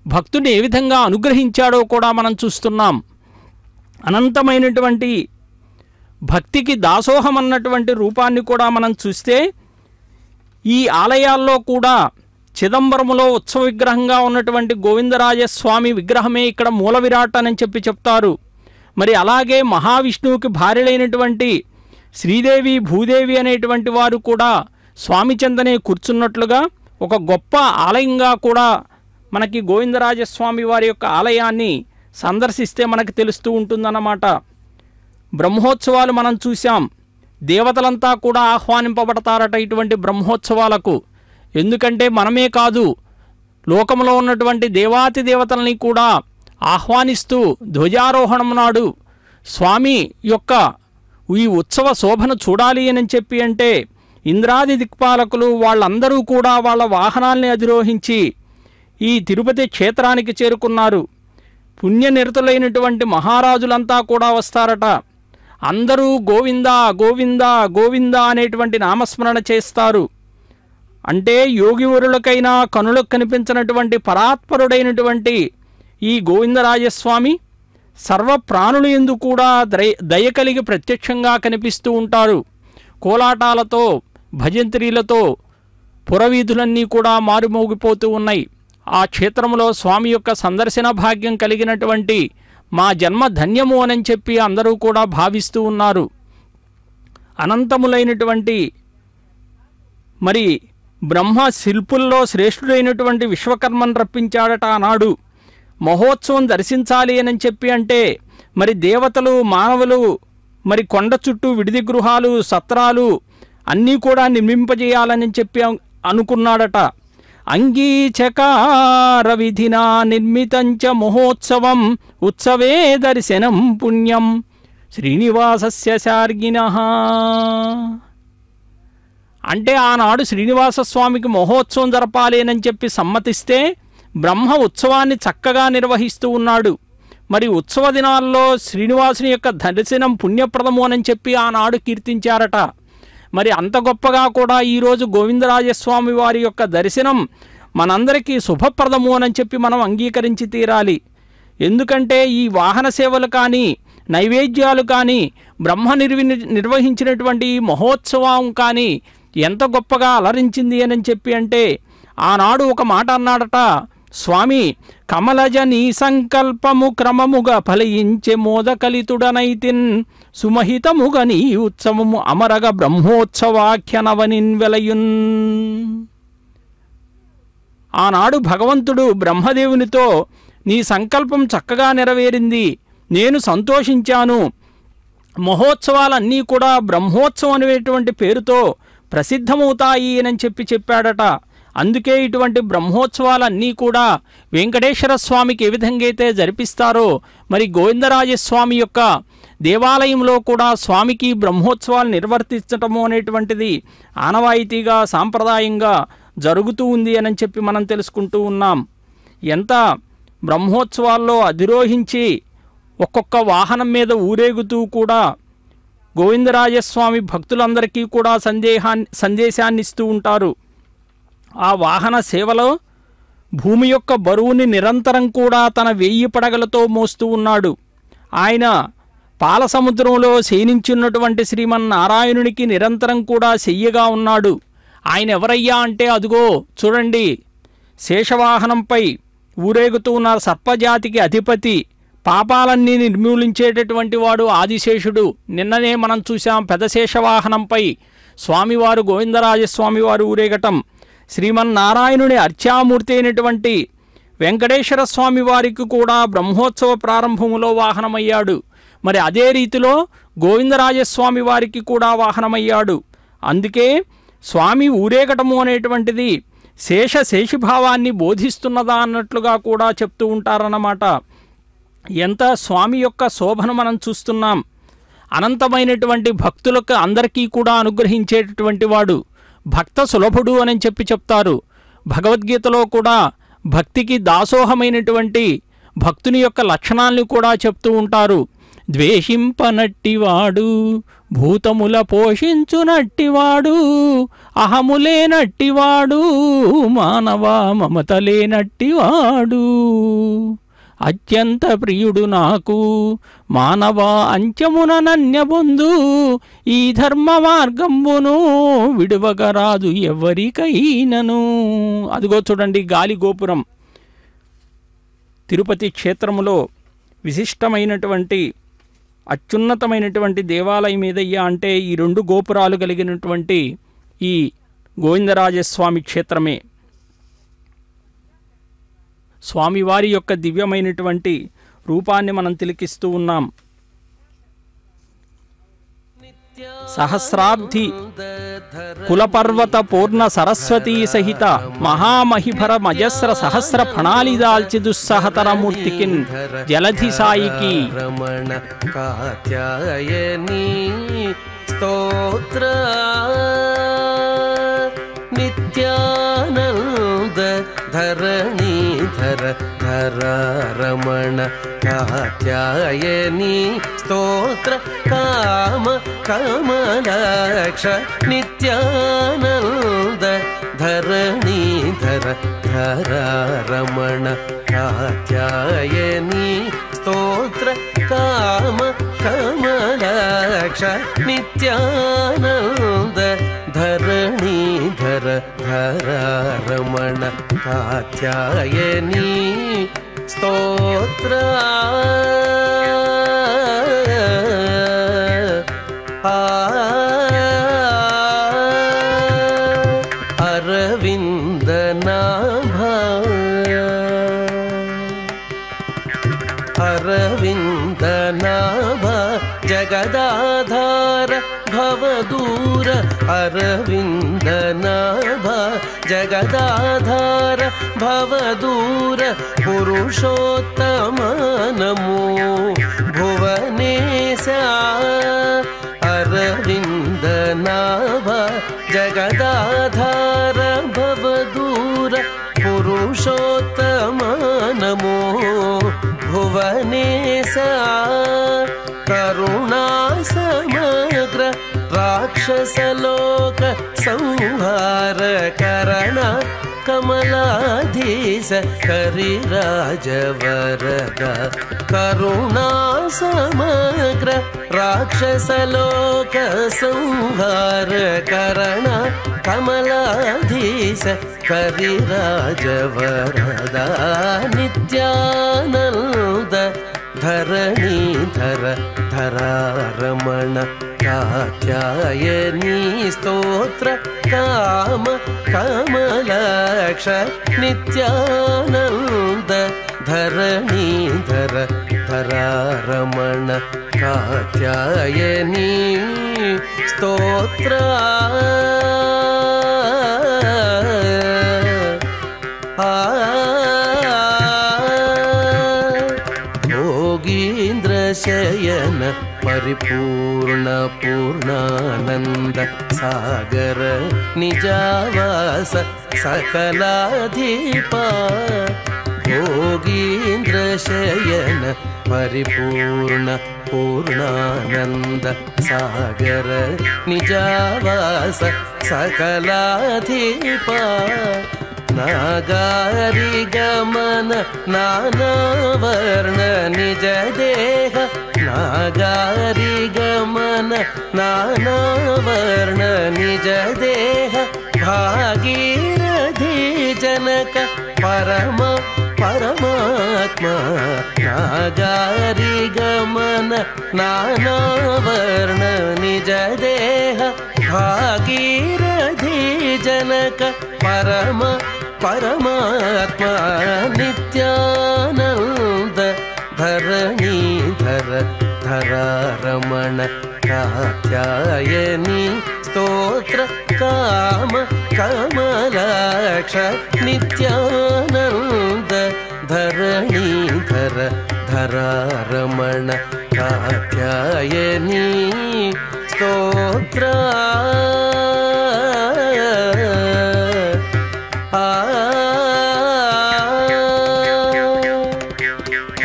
భక్తుని ఏ విధంగా అనుగ్రహించాడో కూడా మనం చూస్తున్నాం. అనంతమైనటువంటి భక్తికి దాసోహం అన్నటువంటి రూపాన్ని కూడా మనం చూస్తే ఈ ఆలయాల్లో కూడా చిదంబరములో ఉత్సవ విగ్రహంగా ఉన్నటువంటి గోవిందరాజస్వామి విగ్రహమే ఇక్కడ మూల విరాట్ అని చెప్పి చెప్తారు. మరి అలాగే మహావిష్ణువుకి భార్యలైనటువంటి శ్రీదేవి భూదేవి అనేటువంటి వారు కూడా స్వామి చెంతనే కూర్చున్నట్లుగా ఒక గొప్ప ఆలయంగా కూడా మనకి గోవిందరాజస్వామి వారి యొక్క ఆలయాన్ని సందర్శిస్తే మనకు తెలుస్తూ ఉంటుందన్నమాట. బ్రహ్మోత్సవాలు మనం చూసాం. దేవతలంతా కూడా ఆహ్వానింపబడతారట ఇటువంటి బ్రహ్మోత్సవాలకు. ఎందుకంటే మనమే కాదు, లోకంలో ఉన్నటువంటి దేవాతి దేవతల్ని కూడా ఆహ్వానిస్తూ ధ్వజారోహణం నాడు స్వామి యొక్క ఈ ఉత్సవ శోభను చూడాలి అని చెప్పి అంటే ఇంద్రాది దిక్పాలకులు వాళ్ళందరూ కూడా వాళ్ళ వాహనాల్ని అధిరోహించి ఈ తిరుపతి క్షేత్రానికి చేరుకున్నారు. పుణ్యనిరతులైనటువంటి మహారాజులంతా కూడా వస్తారట. అందరూ గోవింద గోవింద గోవింద అనేటువంటి నామస్మరణ చేస్తారు. అంటే యోగివరులకైనా కనులకు కనిపించినటువంటి పరాత్పరుడైనటువంటి ఈ గోవిందరాజస్వామి సర్వప్రాణులు యందు కూడా దయ కలిగి ప్రత్యక్షంగా కనిపిస్తూ ఉంటారు. కోలాటాలతో భజంత్రీలతో పురవీధులన్నీ కూడా మారుమోగిపోతూ ఉన్నాయి. ఆ క్షేత్రంలో స్వామి యొక్క సందర్శన భాగ్యం కలిగినటువంటి మా జన్మ ధన్యము అని చెప్పి అందరూ కూడా భావిస్తూ ఉన్నారు. అనంతములైనటువంటి మరి బ్రహ్మ శిల్పుల్లో శ్రేష్ఠుడైనటువంటి విశ్వకర్మను రప్పించాడట ఆనాడు. మహోత్సవం దర్శించాలి అని చెప్పి అంటే మరి దేవతలు మానవులు మరి కొండ చుట్టూ విడిది గృహాలు సత్రాలు అన్నీ కూడా నిర్మింపజేయాలని చెప్పి అనుకున్నాడట. అంగీచకార విధినా నిర్మితంచ మహోత్సవం ఉత్సవే దర్శనం పుణ్యం శ్రీనివాసస్య శార్గిణః. అంటే ఆనాడు శ్రీనివాసస్వామికి మహోత్సవం జరపాలి అని చెప్పి సమ్మతిస్తే బ్రహ్మ ఉత్సవాన్ని చక్కగా నిర్వహిస్తూ ఉన్నాడు. మరి ఉత్సవ దినాల్లో శ్రీనివాసుని యొక్క దర్శనం పుణ్యప్రదము అని చెప్పి ఆనాడు కీర్తించారట. మరి అంత గొప్పగా కూడా ఈరోజు గోవిందరాజస్వామి వారి యొక్క దర్శనం మనందరికీ శుభప్రదము అని చెప్పి మనం అంగీకరించి తీరాలి. ఎందుకంటే ఈ వాహన సేవలు కానీ నైవేద్యాలు కానీ బ్రహ్మ నిర్వహించినటువంటి ఈ మహోత్సవం కానీ ఎంత గొప్పగా అలరించింది అని చెప్పి అంటే ఆనాడు ఒక మాట అన్నాడట స్వామి, కమలజ నీ సంకల్పము క్రమముగా ఫలించే మోదకలితుడనైతిన్ సుమహితముగ నీ ఉత్సవము అమరగ బ్రహ్మోత్సవాఖ్యనవనిన్ వెలయున్. ఆనాడు భగవంతుడు బ్రహ్మదేవునితో నీ సంకల్పం చక్కగా నెరవేరింది, నేను సంతోషించాను, మహోత్సవాలన్నీ కూడా బ్రహ్మోత్సవం అనేటువంటి పేరుతో ప్రసిద్ధమవుతాయి అని చెప్పాడట. అందుకే ఇటువంటి బ్రహ్మోత్సవాలన్నీ కూడా వెంకటేశ్వర స్వామికి ఏ విధంగా అయితే జరిపిస్తారో మరి గోవిందరాజస్వామి యొక్క దేవాలయంలో కూడా స్వామికి బ్రహ్మోత్సవాలు నిర్వర్తించటము అనేటువంటిది ఆనవాయితీగా సాంప్రదాయంగా జరుగుతూ ఉంది అని చెప్పి మనం తెలుసుకుంటూ ఉన్నాం. ఎంత బ్రహ్మోత్సవాల్లో అధిరోహించి ఒక్కొక్క వాహనం మీద ఊరేగుతూ కూడా గోవిందరాజస్వామి భక్తులందరికీ కూడా సందేశాన్ని ఇస్తూ ఉంటారు. ఆ వాహన సేవలో భూమి యొక్క బరువుని నిరంతరం కూడా తన 1000 పడగలతో మోస్తూ ఉన్నాడు. ఆయన పాలసముద్రంలో శయనించున్నటువంటి శ్రీమన్నారాయణునికి నిరంతరం కూడా శయ్యగా ఉన్నాడు. ఆయన ఎవరయ్యా అంటే అదుగో చూడండి, శేషవాహనంపై ఊరేగుతూ ఉన్న సర్పజాతికి అధిపతి, పాపాలన్నీ నిర్మూలించేటటువంటి వాడు ఆదిశేషుడు. నిన్ననే మనం చూసాం పెదశేషవాహనంపై స్వామివారు గోవిందరాజస్వామివారు ఊరేగటం. శ్రీమన్నారాయణుని అర్చామూర్తి అయినటువంటి వెంకటేశ్వర స్వామి వారికి కూడా బ్రహ్మోత్సవ ప్రారంభములో వాహనమయ్యాడు. మరి అదే రీతిలో గోవిందరాజస్వామి వారికి కూడా వాహనమయ్యాడు. అందుకే స్వామి ఊరేగటము అనేటువంటిది శేషిభావాన్ని బోధిస్తున్నదా అన్నట్లుగా కూడా చెప్తూ ఉంటారన్నమాట. ఎంత స్వామి యొక్క శోభను మనం చూస్తున్నాం. అనంతమైనటువంటి భక్తులకు అందరికీ కూడా అనుగ్రహించేటటువంటి వాడు, భక్త సులభుడు అని చెప్తారు. భగవద్గీతలో కూడా భక్తికి దాసోహమైనటువంటి భక్తుని యొక్క లక్షణాలను కూడా చెప్తూ ఉంటారు. ద్వేషింపనట్టివాడు, భూతముల పోషించునట్టివాడు, అహములేనట్టివాడు, మానవ మమతలేనట్టివాడు, అత్యంత ప్రియుడు నాకు మానవ అంత్యమున నన్యబొందు, ఈ ధర్మ మార్గంబును విడువగరాదు ఎవరికైనను. అదిగో చూడండి గాలి గోపురం. తిరుపతి క్షేత్రములో విశిష్టమైనటువంటి అత్యున్నతమైనటువంటి దేవాలయం ఏదయ్యా అంటే ఈ 2 గోపురాలు కలిగినటువంటి ఈ గోవిందరాజస్వామి క్షేత్రమే. స్వామివారి యొక్క దివ్యమైనటువంటి రూపాన్ని మనం తిలకిస్తూ ఉన్నాం. సహస్రాబ్ధి కులపర్వత పూర్ణ సరస్వతీ సహిత మహామహిభర మజస్ర సహస్ర ఫణాలిదాల్చి దుస్సహతర మూర్తికిన్ జలధి సాయికి రమణ కాత్యాయని స్తోత్ర నిత్యానంద ధరణీధర ధర రమణ కాత్యాయని స్తోత్ర కామ కమలాక్ష నిత్యానంద ధరణీధర ధర రమణ కాత్యాయని స్తోత్ర కామ కమలాక్ష నిత్యానంద ధరణీధర ధర రమణ కాత్యాయని స్తోత్ర అరవిందనాభ అరవిందనాభ జగదాధార భవదూర అరవిందనాభ జగదాధార భవదూర పురుషోత్తమ నమో భువనేశ అరవిందనాభ జగదాధార భవదూర పురుషోత్తమ నమో భువనేశ కరుణా సమగ్ర రాక్షసలోక సంహార కరణ కమలాధీశ కరిరాజవరద కరుణా సమగ్ర రాక్షసలోక సంహార కరణ కమలాధీశ కరిరాజవరద నిత్యానంద ధరణీధర ధరారమణ కాత్యాయని స్తోత్ర కామ కమలాక్ష నిత్యానంద ధరణీధర ధరారమణ కాత్యాయని స్తోత్ర శయన పరిపూర్ణ పూర్ణానంద సాగర నిజావాస సకలాధీప భోగీంద్ర శయన పరిపూర్ణ పూర్ణానంద సాగర నిజావాస సకలాధీప నాగారి గమన నానావర్ణ నిజ దేహ నాగారి గమన నానావర్ణ నిజ దేహ భాగీరథి జనక పరమ పరమాత్మ నాగారి గమన నానావర్ణ నిజ దేహ భాగీరథి జనక పరమ పరమాత్మ నిత్యానంద ధరణీధర ధరారమణ కాత్యాయని స్తోత్ర కామ కమలాక్ష నిత్యానంద ధరణీధర ధరారమణ కాత్యాయని స్తోత్ర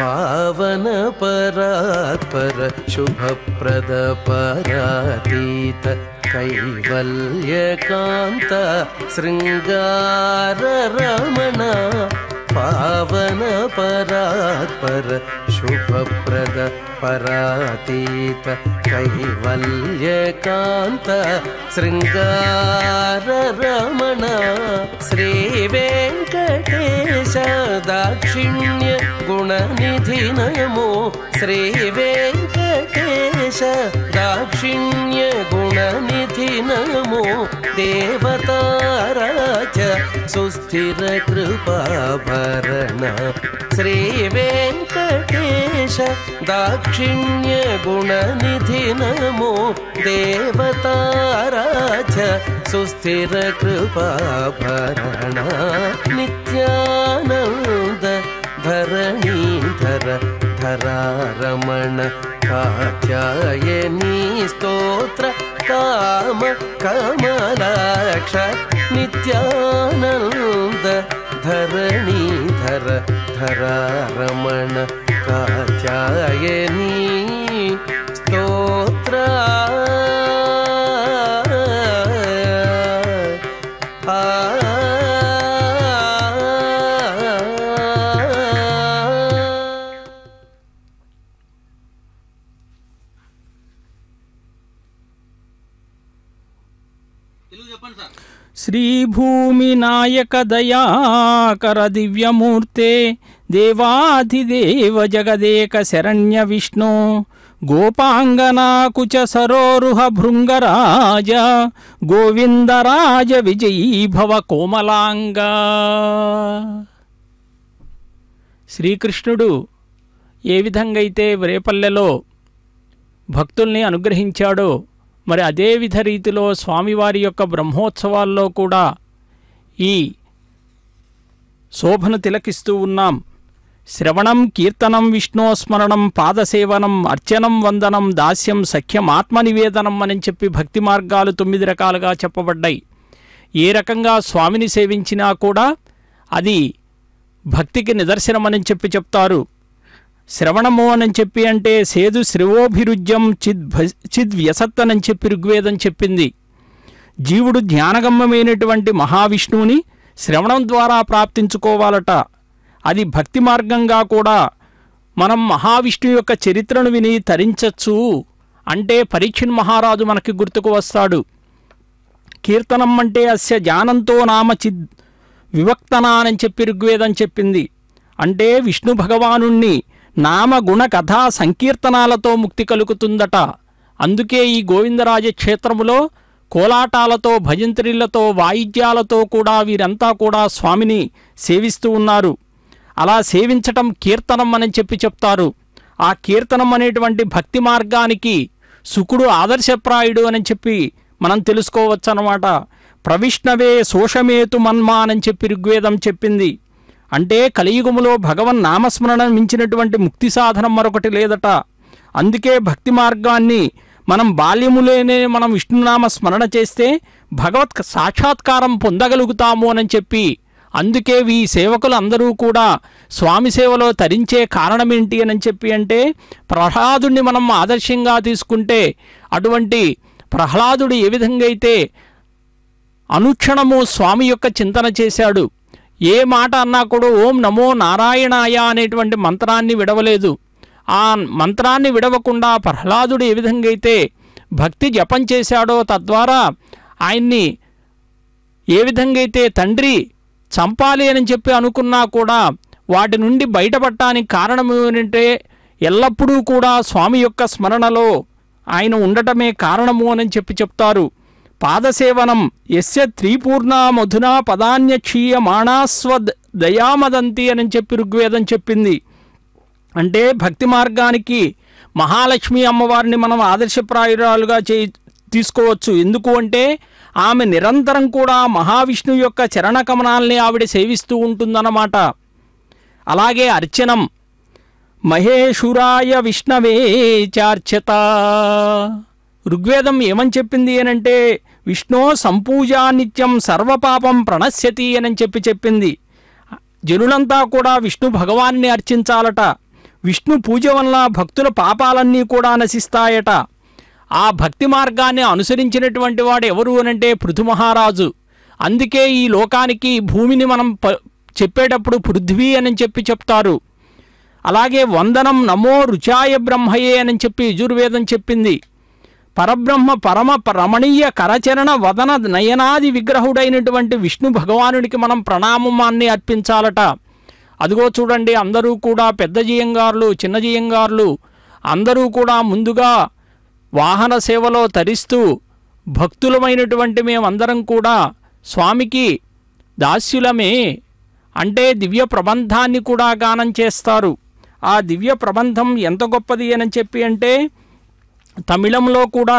పావన పరాత్పర శుభప్రద పరాతీత కైవల్యకాంత శృంగార రమణ పావన పరాత్పర శుభప్రద పరాతీత కైవల్యకాంత శృంగార రమణ శ్రీ వెంకటేశ దాక్షిణ్య గుణనిధి నమో శ్రీ వెంకటేశ దాక్షిణ్య గుణనిధి నమో దేవతారాజ సుస్థిర కృపాభరణ శ్రీ వెంకటేశ దాక్షిణ్య గుణనిధి నమో దేవతారాజ సుస్థిర కృపాభరణ నిత్యానంద ధరణీధర ధరారమణ కాత్యాయనీ స్తోత్ర కామ కమలాక్ష నిత్యానంద ధరణీధర ధరారమణ కాత్యాయనీ స్తోత్ర శ్రీభూమి నాయక దయాకర దివ్యమూర్తే దేవాధిదేవ జగదేక శరణ్య విష్ణు గోపాంగనాకుచ సరోరుహ భృంగరాజ గోవిందరాజ విజయీ భవ కోమలాంగా. శ్రీకృష్ణుడు ఏ విధంగా అయితే రేపల్లెలో భక్తుల్ని అనుగ్రహించాడో మరి అదే విధ రీతిలో స్వామివారి యొక్క బ్రహ్మోత్సవాల్లో కూడా ఈ శోభను తిలకిస్తూ ఉన్నాం. శ్రవణం కీర్తనం విష్ణోస్మరణం పాదసేవనం అర్చనం వందనం దాస్యం సఖ్యం ఆత్మనివేదనం అని చెప్పి భక్తి మార్గాలు 9 రకాలుగా చెప్పబడ్డాయి. ఏ రకంగా స్వామిని సేవించినా కూడా అది భక్తికి నిదర్శనమని చెప్పి చెప్తారు. శ్రవణము అని చెప్పి అంటే సేదు శ్రవోభిరుజ్యం చిద్వ్యసత్ అని చెప్పి ఋగ్వేదం చెప్పింది. జీవుడు జ్ఞానగమ్యమైనటువంటి మహావిష్ణువుని శ్రవణం ద్వారా ప్రాప్తించుకోవాలట. అది భక్తి మార్గంగా కూడా మనం మహావిష్ణువు యొక్క చరిత్రను విని తరించచ్చు అంటే పరీక్షణ్ మహారాజు మనకి గుర్తుకు వస్తాడు. కీర్తనం అంటే అస్య జానంతో నామ చిద్ వివక్తనా అని చెప్పి ఋగ్వేదం చెప్పింది. అంటే విష్ణు భగవానుణ్ణి నామ గుణ కథా సంకీర్తనాలతో ముక్తి కలుగుతుందట. అందుకే ఈ గోవిందరాజ క్షేత్రములో కోలాటాలతో భజంత్రిలతో వాయిద్యాలతో కూడా వీరంతా కూడా స్వామిని సేవిస్తూ ఉన్నారు. అలా సేవించటం కీర్తనం అని చెప్పి చెప్తారు. ఆ కీర్తనం అనేటువంటి భక్తి మార్గానికి శుకుడు ఆదర్శప్రాయుడు అని చెప్పి మనం తెలుసుకోవచ్చు అన్నమాట. ప్రవిష్ణవే శోషమేతు మన్మా అని చెప్పి ఋగ్వేదం చెప్పింది. అంటే కలియుగములో భగవన్ నామస్మరణ మించినటువంటి ముక్తి సాధనం మరొకటి లేదట. అందుకే భక్తి మార్గాన్ని మనం బాల్యములోనే మనం విష్ణునామ స్మరణ చేస్తే భగవత్ సాక్షాత్కారం పొందగలుగుతాము అని చెప్పి అందుకే ఈ సేవకులు అందరూ కూడా స్వామి సేవలో తరించే కారణమేంటి అని చెప్పి అంటే ప్రహ్లాదుడిని మనం ఆదర్శంగా తీసుకుంటే అటువంటి ప్రహ్లాదుడు ఏ విధంగా అయితే అనుక్షణము స్వామి యొక్క చింతన చేశాడు. ఏ మాట అన్నా కూడా ఓం నమో నారాయణాయ అనేటువంటి మంత్రాన్ని విడవలేదు. ఆ మంత్రాన్ని విడవకుండా ప్రహ్లాదుడు ఏ విధంగా అయితే భక్తి జపం చేశాడో తద్వారా ఆయన్ని ఏ విధంగా అయితే తండ్రి చంపాలి అని చెప్పి అనుకున్నా కూడా వాటి నుండి బయటపడటానికి కారణం ఏమిటంటే ఎల్లప్పుడూ కూడా స్వామి యొక్క స్మరణలో ఆయన ఉండటమే కారణము అని చెప్పి చెప్తారు. పాదసేవనం యస్య త్రిపూర్ణా మధునా పదాన్యక్షీయమాణాస్వ దయామదంతి అని చెప్పి ఋగ్వేదం చెప్పింది. అంటే భక్తి మార్గానికి మహాలక్ష్మి అమ్మవారిని మనం ఆదర్శప్రాయురాలుగా తీసుకోవచ్చు. ఎందుకు అంటే ఆమె నిరంతరం కూడా మహావిష్ణువు యొక్క చరణకమనాల్ని ఆవిడ సేవిస్తూ ఉంటుందన్నమాట. అలాగే అర్చనం మహేశురాయ విష్ణవే చార్చత ఋగ్వేదం ఏమని చెప్పింది అనంటే విష్ణో సంపూజా నిత్యం సర్వపాపం ప్రణశ్యతి అని చెప్పింది. జనులంతా కూడా విష్ణు భగవాన్ని అర్చించాలట. విష్ణు పూజ వల్ల భక్తుల పాపాలన్నీ కూడా నశిస్తాయట. ఆ భక్తి మార్గాన్ని అనుసరించినటువంటి వాడు ఎవరు అనంటే పృథు మహారాజు. అందుకే ఈ లోకానికి భూమిని మనం చెప్పేటప్పుడు పృథ్వీ అని చెప్తారు. అలాగే వందనం నమో రుచాయ బ్రహ్మయే అని యజుర్వేదం చెప్పింది. పరబ్రహ్మ పరమ రమణీయ కరచరణ వదన నయనాది విగ్రహుడైనటువంటి విష్ణు భగవానుడికి మనం ప్రణామాన్ని అర్పించాలట. అదిగో చూడండి, అందరూ కూడా పెద్ద జియంగారులు, చిన్న జియంగారులు అందరూ కూడా ముందుగా వాహన సేవలో తరిస్తూ భక్తులమైనటువంటి మేమందరం కూడా స్వామికి దాస్యులమే అంటే దివ్య ప్రబంధాన్ని కూడా గానం చేస్తారు. ఆ దివ్య ప్రబంధం ఎంత గొప్పది అని అంటే తమిళంలో కూడా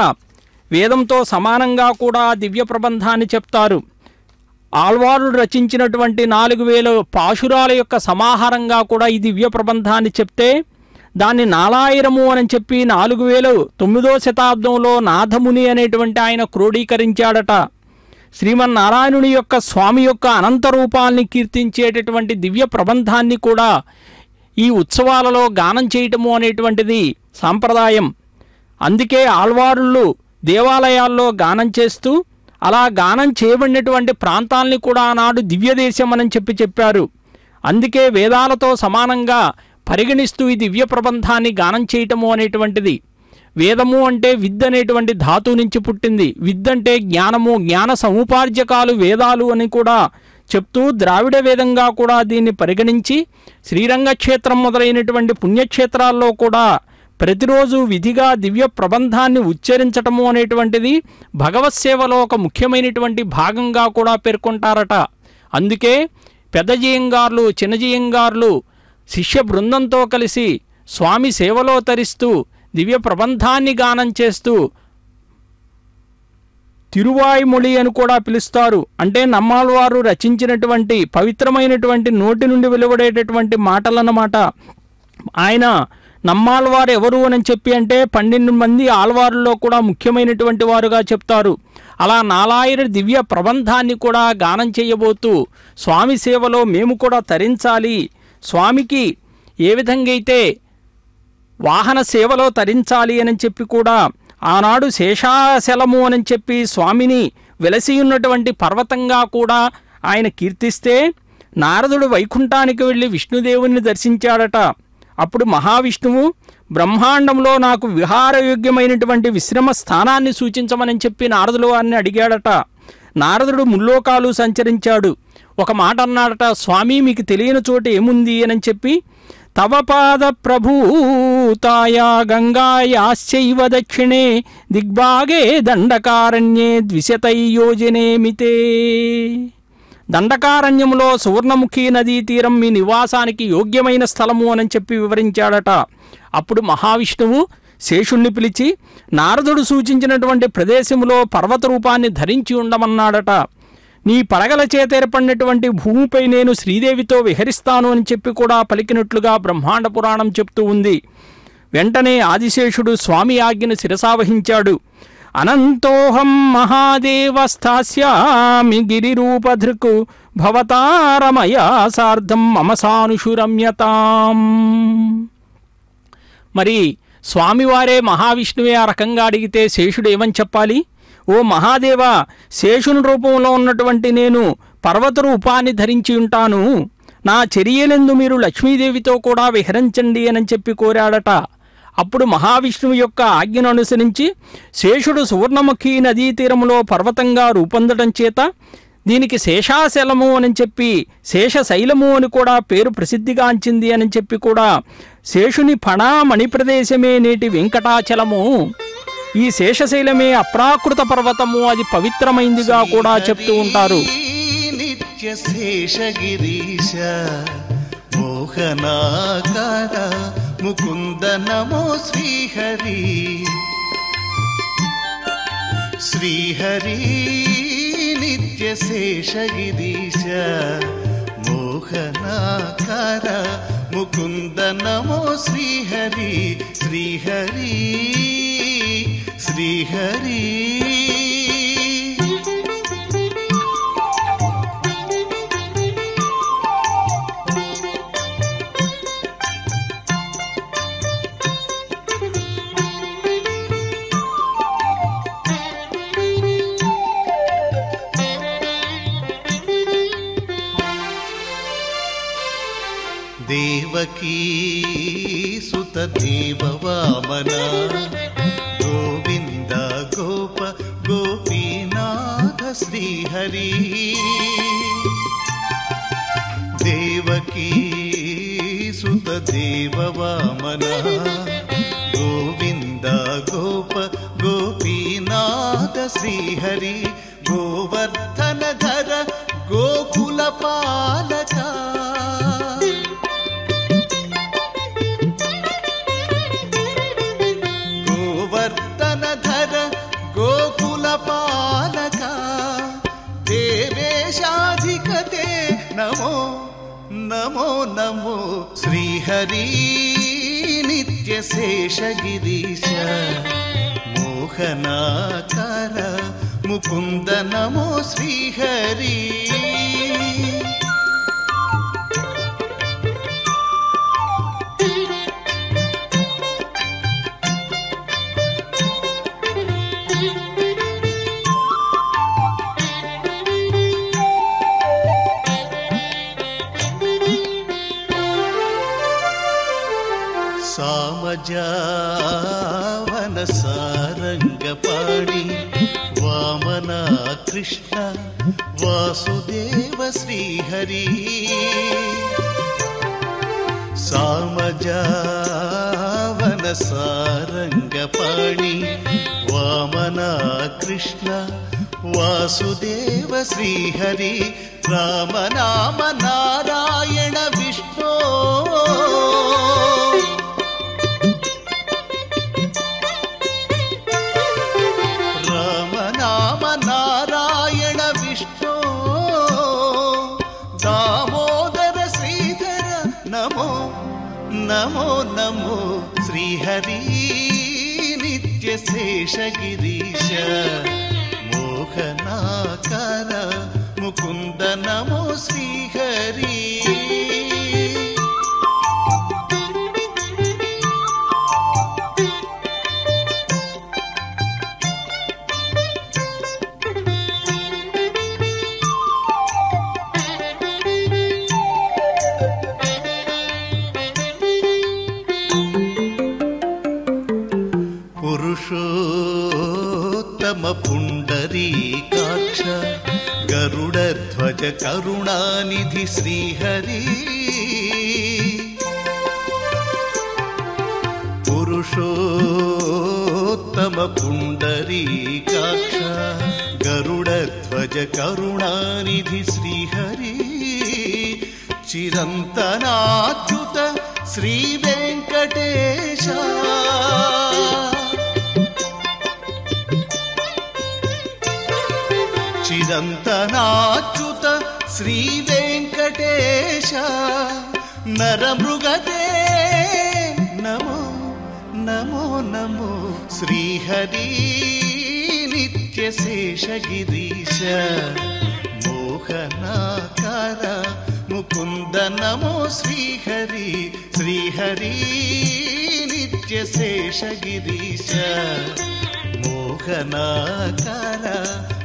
వేదంతో సమానంగా కూడా దివ్య ప్రబంధాన్ని చెప్తారు. ఆళ్వారుడు రచించినటువంటి 4000 పాశురాల యొక్క సమాహారంగా కూడా ఈ దివ్య ప్రబంధాన్ని చెప్తే దాన్ని నాలాయిరము అని 4009వ శతాబ్దంలో నాథముని అనేటువంటి ఆయన క్రోడీకరించాడట. శ్రీమన్నారాయణుని యొక్క స్వామి యొక్క అనంత రూపాల్ని కీర్తించేటటువంటి దివ్య ప్రబంధాన్ని కూడా ఈ ఉత్సవాలలో గానం చేయటము అనేటువంటిది సాంప్రదాయం. అందుకే ఆళ్వారులు దేవాలయాల్లో గానం చేస్తూ అలా గానం చేయబడినటువంటి ప్రాంతాల్ని కూడా ఆనాడు దివ్యదేశం అని చెప్పారు. అందుకే వేదాలతో సమానంగా పరిగణిస్తూ ఈ దివ్య ప్రబంధాన్ని గానం చేయటము అనేటువంటిది. వేదము అంటే విద్ అనేటువంటి ధాతువు నుంచి పుట్టింది. విద్ అంటే జ్ఞానము, జ్ఞాన సముపార్జకాలు వేదాలు అని కూడా చెప్తూ ద్రావిడ వేదంగా కూడా దీన్ని పరిగణించి శ్రీరంగక్షేత్రం మొదలైనటువంటి పుణ్యక్షేత్రాల్లో కూడా ప్రతిరోజు విధిగా దివ్య ప్రబంధాన్ని ఉచ్చరించటము అనేటువంటిది భగవత్ సేవలో ఒక ముఖ్యమైనటువంటి భాగంగా కూడా పేర్కొంటారట. అందుకే పెద్ద జియంగారులు, చిన్న జియంగారులు శిష్య బృందంతో కలిసి స్వామి సేవలో తరిస్తూ దివ్య ప్రబంధాన్ని గానం చేస్తూ తిరువాయిమొళి అని కూడా పిలుస్తారు. అంటే నమ్మాళ్వారు రచించినటువంటి పవిత్రమైనటువంటి నోటి నుండి వెలువడేటటువంటి మాటలన్నమాట. ఆయన నమ్మాళ్వారు ఎవరు అని అంటే 12 మంది ఆళ్వారుల్లో కూడా ముఖ్యమైనటువంటి వారుగా చెప్తారు. అలా 4000 దివ్య ప్రబంధాన్ని కూడా గానం చేయబోతూ స్వామి సేవలో మేము కూడా తరించాలి, స్వామికి ఏ విధంగా అయితే వాహన సేవలో తరించాలి అని కూడా ఆనాడు శేషాచలము అని స్వామిని వెలసి ఉన్నటువంటి పర్వతంగా కూడా ఆయన కీర్తిస్తే నారదుడు వైకుంఠానికి వెళ్ళి విష్ణుదేవుని దర్శించాడట. అప్పుడు మహావిష్ణువు బ్రహ్మాండంలో నాకు విహారయోగ్యమైనటువంటి విశ్రమ స్థానాన్ని సూచించమని నారదుల వారిని అడిగాడట. నారదుడు ముల్లోకాలు సంచరించాడు. ఒక మాట అన్నాడట, స్వామి మీకు తెలియని చోటు ఏముంది అని తవ పాద ప్రభూతాయా గంగాయాశ్చైవ దక్షిణే దిగ్భాగే దండకారణ్యే ద్విశతయోజనేమితే. దండకారణ్యంలో సువర్ణముఖి నదీ తీరం మీ నివాసానికి యోగ్యమైన స్థలము అని వివరించాడట. అప్పుడు మహావిష్ణువు శేషుణ్ణి పిలిచి నారదుడు సూచించినటువంటి ప్రదేశంలో పర్వత రూపాన్ని ధరించి ఉండమన్నాడట. నీ పడగల చేత ఏర్పడినటువంటి భూమిపై నేను శ్రీదేవితో విహరిస్తాను అని కూడా పలికినట్లుగా బ్రహ్మాండ పురాణం చెప్తూ ఉంది. వెంటనే ఆదిశేషుడు స్వామి ఆజ్ఞను శిరసావహించాడు. అనంతోహం మహాదేవస్థాస్యామి గిరిరూపధృకు భవతారమయా సార్ధం మమసానుషురమ్యతాం. మరి స్వామివారే మహావిష్ణువే ఆ రకంగా అడిగితే శేషుడు ఏమని చెప్పాలి? ఓ మహాదేవ, శేషుని రూపంలో ఉన్నటువంటి నేను పర్వత రూపాన్ని ధరించి ఉంటాను, నా చర్యలందు మీరు లక్ష్మీదేవితో కూడా విహరించండి అని కోరాడట. అప్పుడు మహావిష్ణువు యొక్క ఆజ్ఞను అనుసరించి శేషుడు సువర్ణముఖి నదీ తీరంలో పర్వతంగా రూపొందడం చేత దీనికి శేషాచలము అని శేషశైలము అని కూడా పేరు ప్రసిద్ధిగాంచింది అని కూడా శేషుని ఫణా మణిప్రదేశమే నేటి వెంకటాచలము, ఈ శేషశైలమే అప్రాకృత పర్వతము, అది పవిత్రమైందిగా కూడా చెప్తూ ఉంటారు. నిత్య శేషగిరీశ మోహనాకార ముకుంద నమో శ్రీహరి. శ్రీహరి నిత్య శేషగిరీశ మోహనాకార ముకుంద నమో శ్రీహరి. శ్రీహరి శ్రీహరి దేవకీ సుత దేవవామన గోవింద గోప గోపీనాథ శ్రీహరి దేవకీ సుత దేవవామన గోవింద గోప గోపీనాథ శ్రీహరి గోవర్ధనధర గోకుల పాలక గోవర్ధనధర గోకుల పాలక దేవేశాధికతే నమో నమో నమో శ్రీహరి నిత్యశేషగిరీశ మోహనాకార ముకుంద నమో శ్రీహరి సామజావన సారంగపాణి వామన కృష్ణ వాసుదేవ శ్రీహరి సామజావన సారంగపాణి వామన కృష్ణ వాసుదేవ శ్రీహరి రామనామ నారాయణ విష్ణు రామనామ నారాయణ విష్ణు దామోదర శ్రీధర నమో నమో నమో శ్రీహరి నిత్యశేషగిరీశ మోహనాకార ముకుంద నమో శ్రీహరి పురుషోత్తమ పుండరీకాక్ష గరుడధ్వజ కరుణానిధి శ్రీహరి పురుషోత్తమ పుండరీకాక్ష గరుడధ్వజ కరుణానిధి శ్రీహరి చిరంతనాచ్యుత శ్రీ వెంకటేశ చిరంతనాచ్యుత శ్రీ వెంకటేశ నరమృగదే నమో నమో నమో శ్రీహరి నిత్యశేషగిరీశ మోహనాకార ముకుంద నమో శ్రీహరి శ్రీహరి నిత్యశేషగిరీశ మోహనాకార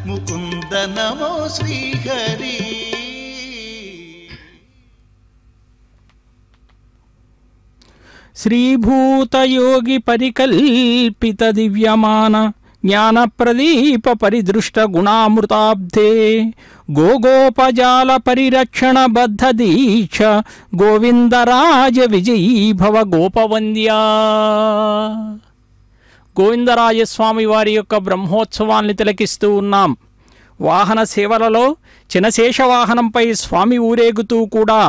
ముకుంద నమో శ్రీహరి శ్రీభూతయోగి పరికల్పిత దివ్యమాన జ్ఞాన ప్రదీప పరిదృష్ట గుణామృతాబ్ధే గోగోపజాల పరిరక్షణ బద్ధ దీక్ష గోవిందరాజ విజయీ భవ గోపవంద్యా. గోవిందరాజస్వామి వారి యొక్క బ్రహ్మోత్సవాల్ని తిలకిస్తూ ఉన్నాం. వాహన సేవలలో చినశేష వాహనంపై స్వామి ఊరేగుతూ కూడా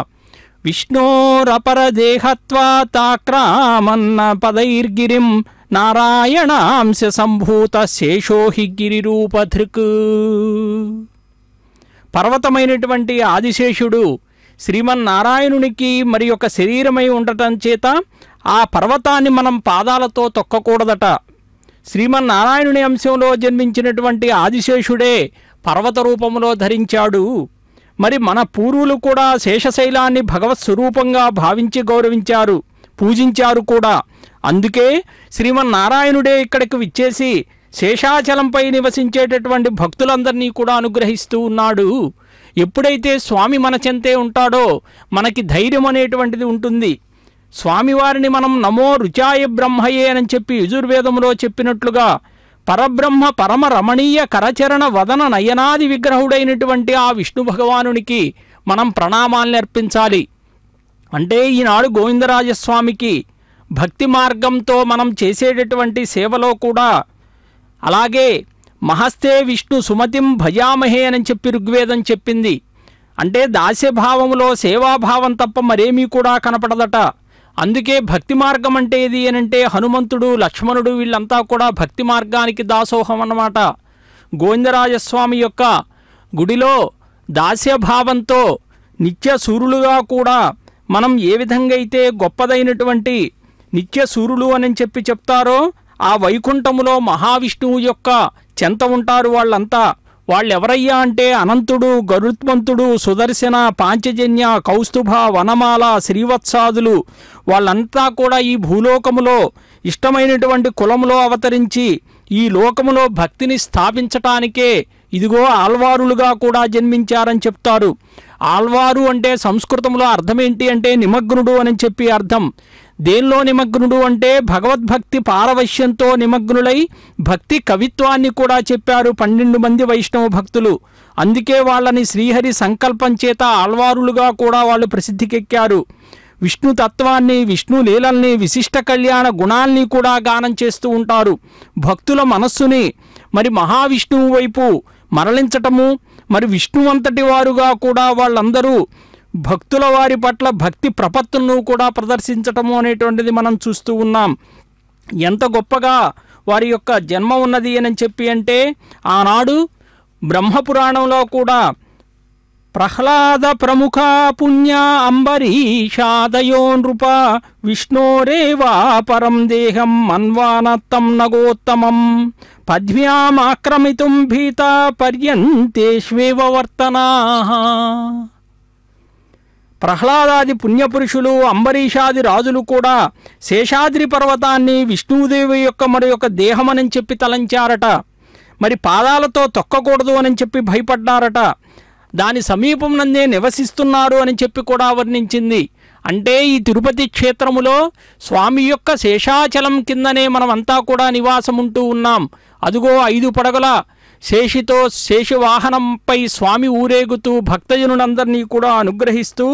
విష్ణోరపరదేహత్వాతాక్రామన్న పదైర్గిరిం నారాయణాంశ సంభూత శేషో హి గిరిరూపధృక్. పర్వతమైనటువంటి ఆదిశేషుడు శ్రీమన్నారాయణునికి మరి యొక్క శరీరమై ఉండటం చేత ఆ పర్వతాన్ని మనం పాదాలతో తొక్కకూడదట. శ్రీమన్నారాయణుని అంశంలో జన్మించినటువంటి ఆదిశేషుడే పర్వత రూపంలో ధరించాడు. మరి మన పూర్వులు కూడా శేషశైలాన్ని భగవత్ స్వరూపంగా భావించి గౌరవించారు, పూజించారు కూడా. అందుకే శ్రీమన్నారాయణుడే ఇక్కడికి విచ్చేసి శేషాచలంపై నివసించేటటువంటి భక్తులందరినీ కూడా అనుగ్రహిస్తూ ఉన్నాడు. ఎప్పుడైతే స్వామి మన చెంతే ఉంటాడో మనకి ధైర్యం అనేటువంటిది ఉంటుంది. స్వామివారిని మనం నమో రుచాయ బ్రహ్మయే అని చెప్పి యజుర్వేదంలో చెప్పినట్లుగా పరబ్రహ్మ పరమ రమణీయ కరచరణ వదన నయనాది విగ్రహుడైనటువంటి ఆ విష్ణు భగవానునికి మనం ప్రణామాల్ని అర్పించాలి. అంటే ఈనాడు గోవిందరాజస్వామికి భక్తి మార్గంతో మనం చేసేటటువంటి సేవలో కూడా అలాగే మహస్తే విష్ణు సుమతిం భజామహే అని చెప్పి ఋగ్వేదం చెప్పింది. అంటే దాస్యభావంలో సేవాభావం తప్ప మరేమీ కూడా కనపడదట. అందుకే భక్తి మార్గం అంటే ఏది అనంటే హనుమంతుడు లక్ష్మణుడు వీళ్ళంతా కూడా భక్తి మార్గానికి దాసోహం అన్నమాట. గోవిందరాజస్వామి యొక్క గుడిలో దాస్యభావంతో నిత్య సూరులుగా కూడా మనం ఏ విధంగా అయితే గొప్పదైనటువంటి నిత్య సూరులు అని చెప్పి చెప్తారో ఆ వైకుంఠములో మహావిష్ణువు యొక్క చెంత ఉంటారు వాళ్ళంతా. వాళ్ళెవరయ్యా అంటే అనంతుడు, గరుత్మంతుడు, సుదర్శన, పాంచజన్య, కౌస్తుభ, వనమాల, శ్రీవత్సాదులు వాళ్ళంతా కూడా ఈ భూలోకములో ఇష్టమైనటువంటి కులములో అవతరించి ఈ లోకములో భక్తిని స్థాపించటానికే ఇదిగో ఆల్వారులుగా కూడా జన్మించారని చెప్తారు. ఆల్వారు అంటే సంస్కృతంలో అర్థం ఏంటి అంటే నిమగ్నుడు అని చెప్పి అర్థం. దేనిలో నిమగ్నుడు అంటే భగవద్భక్తి పారవశ్యంతో నిమగ్నులై భక్తి కవిత్వాన్ని కూడా చెప్పారు 12 మంది వైష్ణవ భక్తులు. అందుకే వాళ్ళని శ్రీహరి సంకల్పం చేత ఆల్వారులుగా కూడా వాళ్ళు ప్రసిద్ధికెక్కారు. విష్ణు తత్వాన్ని, విష్ణు లీలల్ని, విశిష్ట కళ్యాణ గుణాల్ని కూడా గానం చేస్తూ ఉంటారు. భక్తుల మనస్సుని మరి మహావిష్ణువు వైపు మరలించటము, మరి విష్ణువంతటి వారుగా కూడా వాళ్ళందరూ భక్తుల వారి పట్ల భక్తి ప్రపత్తులను కూడా ప్రదర్శించటము అనేటువంటిది మనం చూస్తూ ఉన్నాం. ఎంత గొప్పగా వారి యొక్క జన్మ ఉన్నది అని చెప్పి అంటే ఆనాడు బ్రహ్మపురాణంలో కూడా ప్రహ్లాద ప్రముఖ పుణ్య అంబరీషాదయో నృప విష్ణోరేవా పరం దేహం మన్వానత్తం నగోత్తమం పద్మ్యామాక్రమితుం భీత పర్యంతేష్వేవ వర్తనాః. ప్రహ్లాదాది పుణ్యపురుషులు, అంబరీషాది రాజులు కూడా శేషాద్రి పర్వతాన్ని విష్ణుదేవి యొక్క మరి యొక్క దేహమని చెప్పి తలంచారట. మరి పాదాలతో తొక్కకూడదు అని చెప్పి భయపడ్డారట. దాని సమీపం నందే నివసిస్తున్నారు అని చెప్పి కూడా వర్ణించింది. అంటే ఈ తిరుపతి క్షేత్రములో స్వామి యొక్క శేషాచలం కిందనే మనమంతా కూడా నివాసం ఉంటూ ఉన్నాం. అదుగో 5 పడగల శేషితో శేషవాహనంపై స్వామి ఊరేగుతూ భక్తజనులందరినీ కూడా అనుగ్రహిస్తూ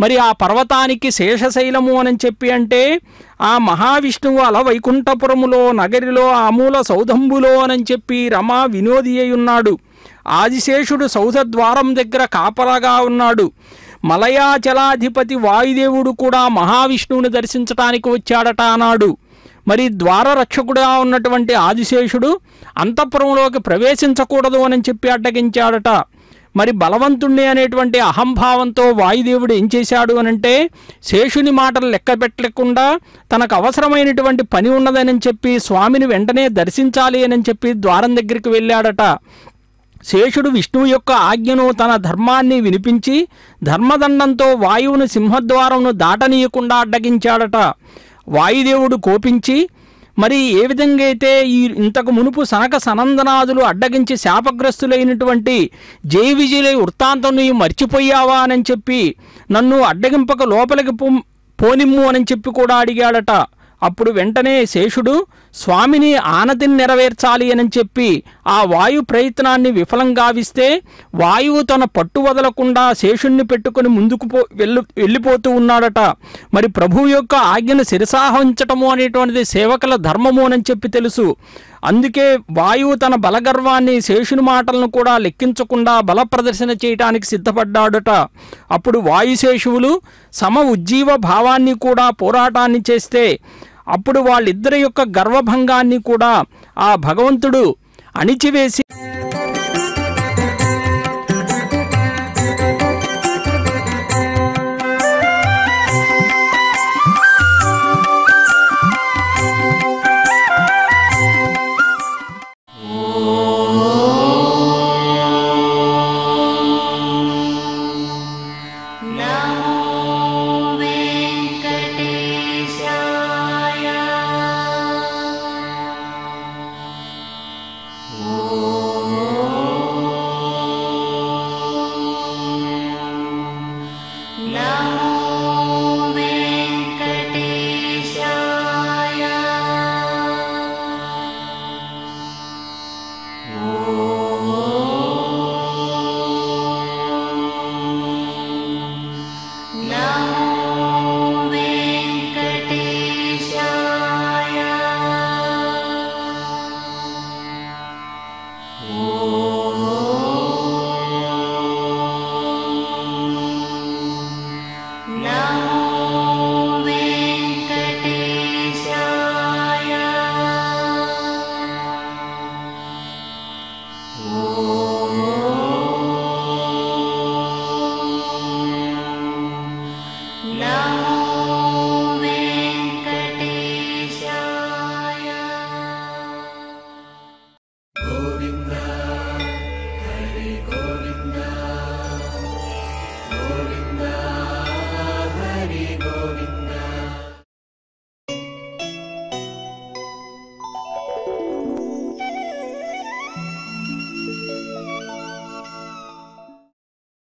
మరి ఆ పర్వతానికి శేషశైలము అని చెప్పి అంటే ఆ మహావిష్ణువు అల వైకుంఠపురములో నగరిలో ఆమూల సౌధంబులో అని చెప్పి రమా వినోది అయి ఉన్నాడు. ఆదిశేషుడు సౌధద్వారం దగ్గర కాపలాగా ఉన్నాడు. మలయాచలాధిపతి వాయుదేవుడు కూడా మహావిష్ణువుని దర్శించటానికి వచ్చాడట అన్నాడు. మరి ద్వారరక్షకుడుగా ఉన్నటువంటి ఆదిశేషుడు అంతఃపురంలోకి ప్రవేశించకూడదు అని చెప్పి అడ్డగించాడట. మరి బలవంతుణ్ణి అనేటువంటి అహంభావంతో వాయుదేవుడు ఏం చేశాడు అనంటే శేషుని మాటలు లెక్క పెట్టకుండా తనకు అవసరమైనటువంటి పని ఉన్నదని చెప్పి స్వామిని వెంటనే దర్శించాలి అని చెప్పి ద్వారం దగ్గరికి వెళ్ళాడట. శేషుడు విష్ణువు యొక్క ఆజ్ఞను తన ధర్మాన్ని వినిపించి ధర్మదండంతో వాయువును సింహద్వారంను దాటనీయకుండా అడ్డగించాడట. వాయుదేవుడు కోపించి మరి ఏ విధంగా అయితే ఈ ఇంతకు మునుపు సనక సనందనాదులు అడ్డగించి శాపగ్రస్తులైనటువంటి జై విజయులై వృత్తాంతం నీవు మర్చిపోయావా అని చెప్పి నన్ను అడ్డగింపక లోపలికి పోనిమ్ము అని చెప్పి కూడా అడిగాడట. అప్పుడు వెంటనే శేషుడు స్వామిని ఆనతిని నెరవేర్చాలి అని చెప్పి ఆ వాయు ప్రయత్నాన్ని విఫలం గావిస్తే వాయువు తన పట్టు వదలకుండా శేషుణ్ణి పెట్టుకుని ముందుకు వెళ్ళిపోతూ ఉన్నాడట. మరి ప్రభువు యొక్క ఆజ్ఞను శిరసాహించటము అనేటువంటిది సేవకుల ధర్మము అని చెప్పి తెలుసు. అందుకే వాయువు తన బలగర్వాన్ని శేషుని మాటలను కూడా లెక్కించకుండా బల ప్రదర్శన చేయటానికి సిద్ధపడ్డాడట. అప్పుడు వాయుశేషువులు సమ ఉజ్జీవ భావాన్ని కూడా పోరాటాన్ని చేస్తే అప్పుడు వాళ్ళిద్దరి యొక్క గర్వభంగాన్ని కూడా ఆ భగవంతుడు అణిచివేసి నమో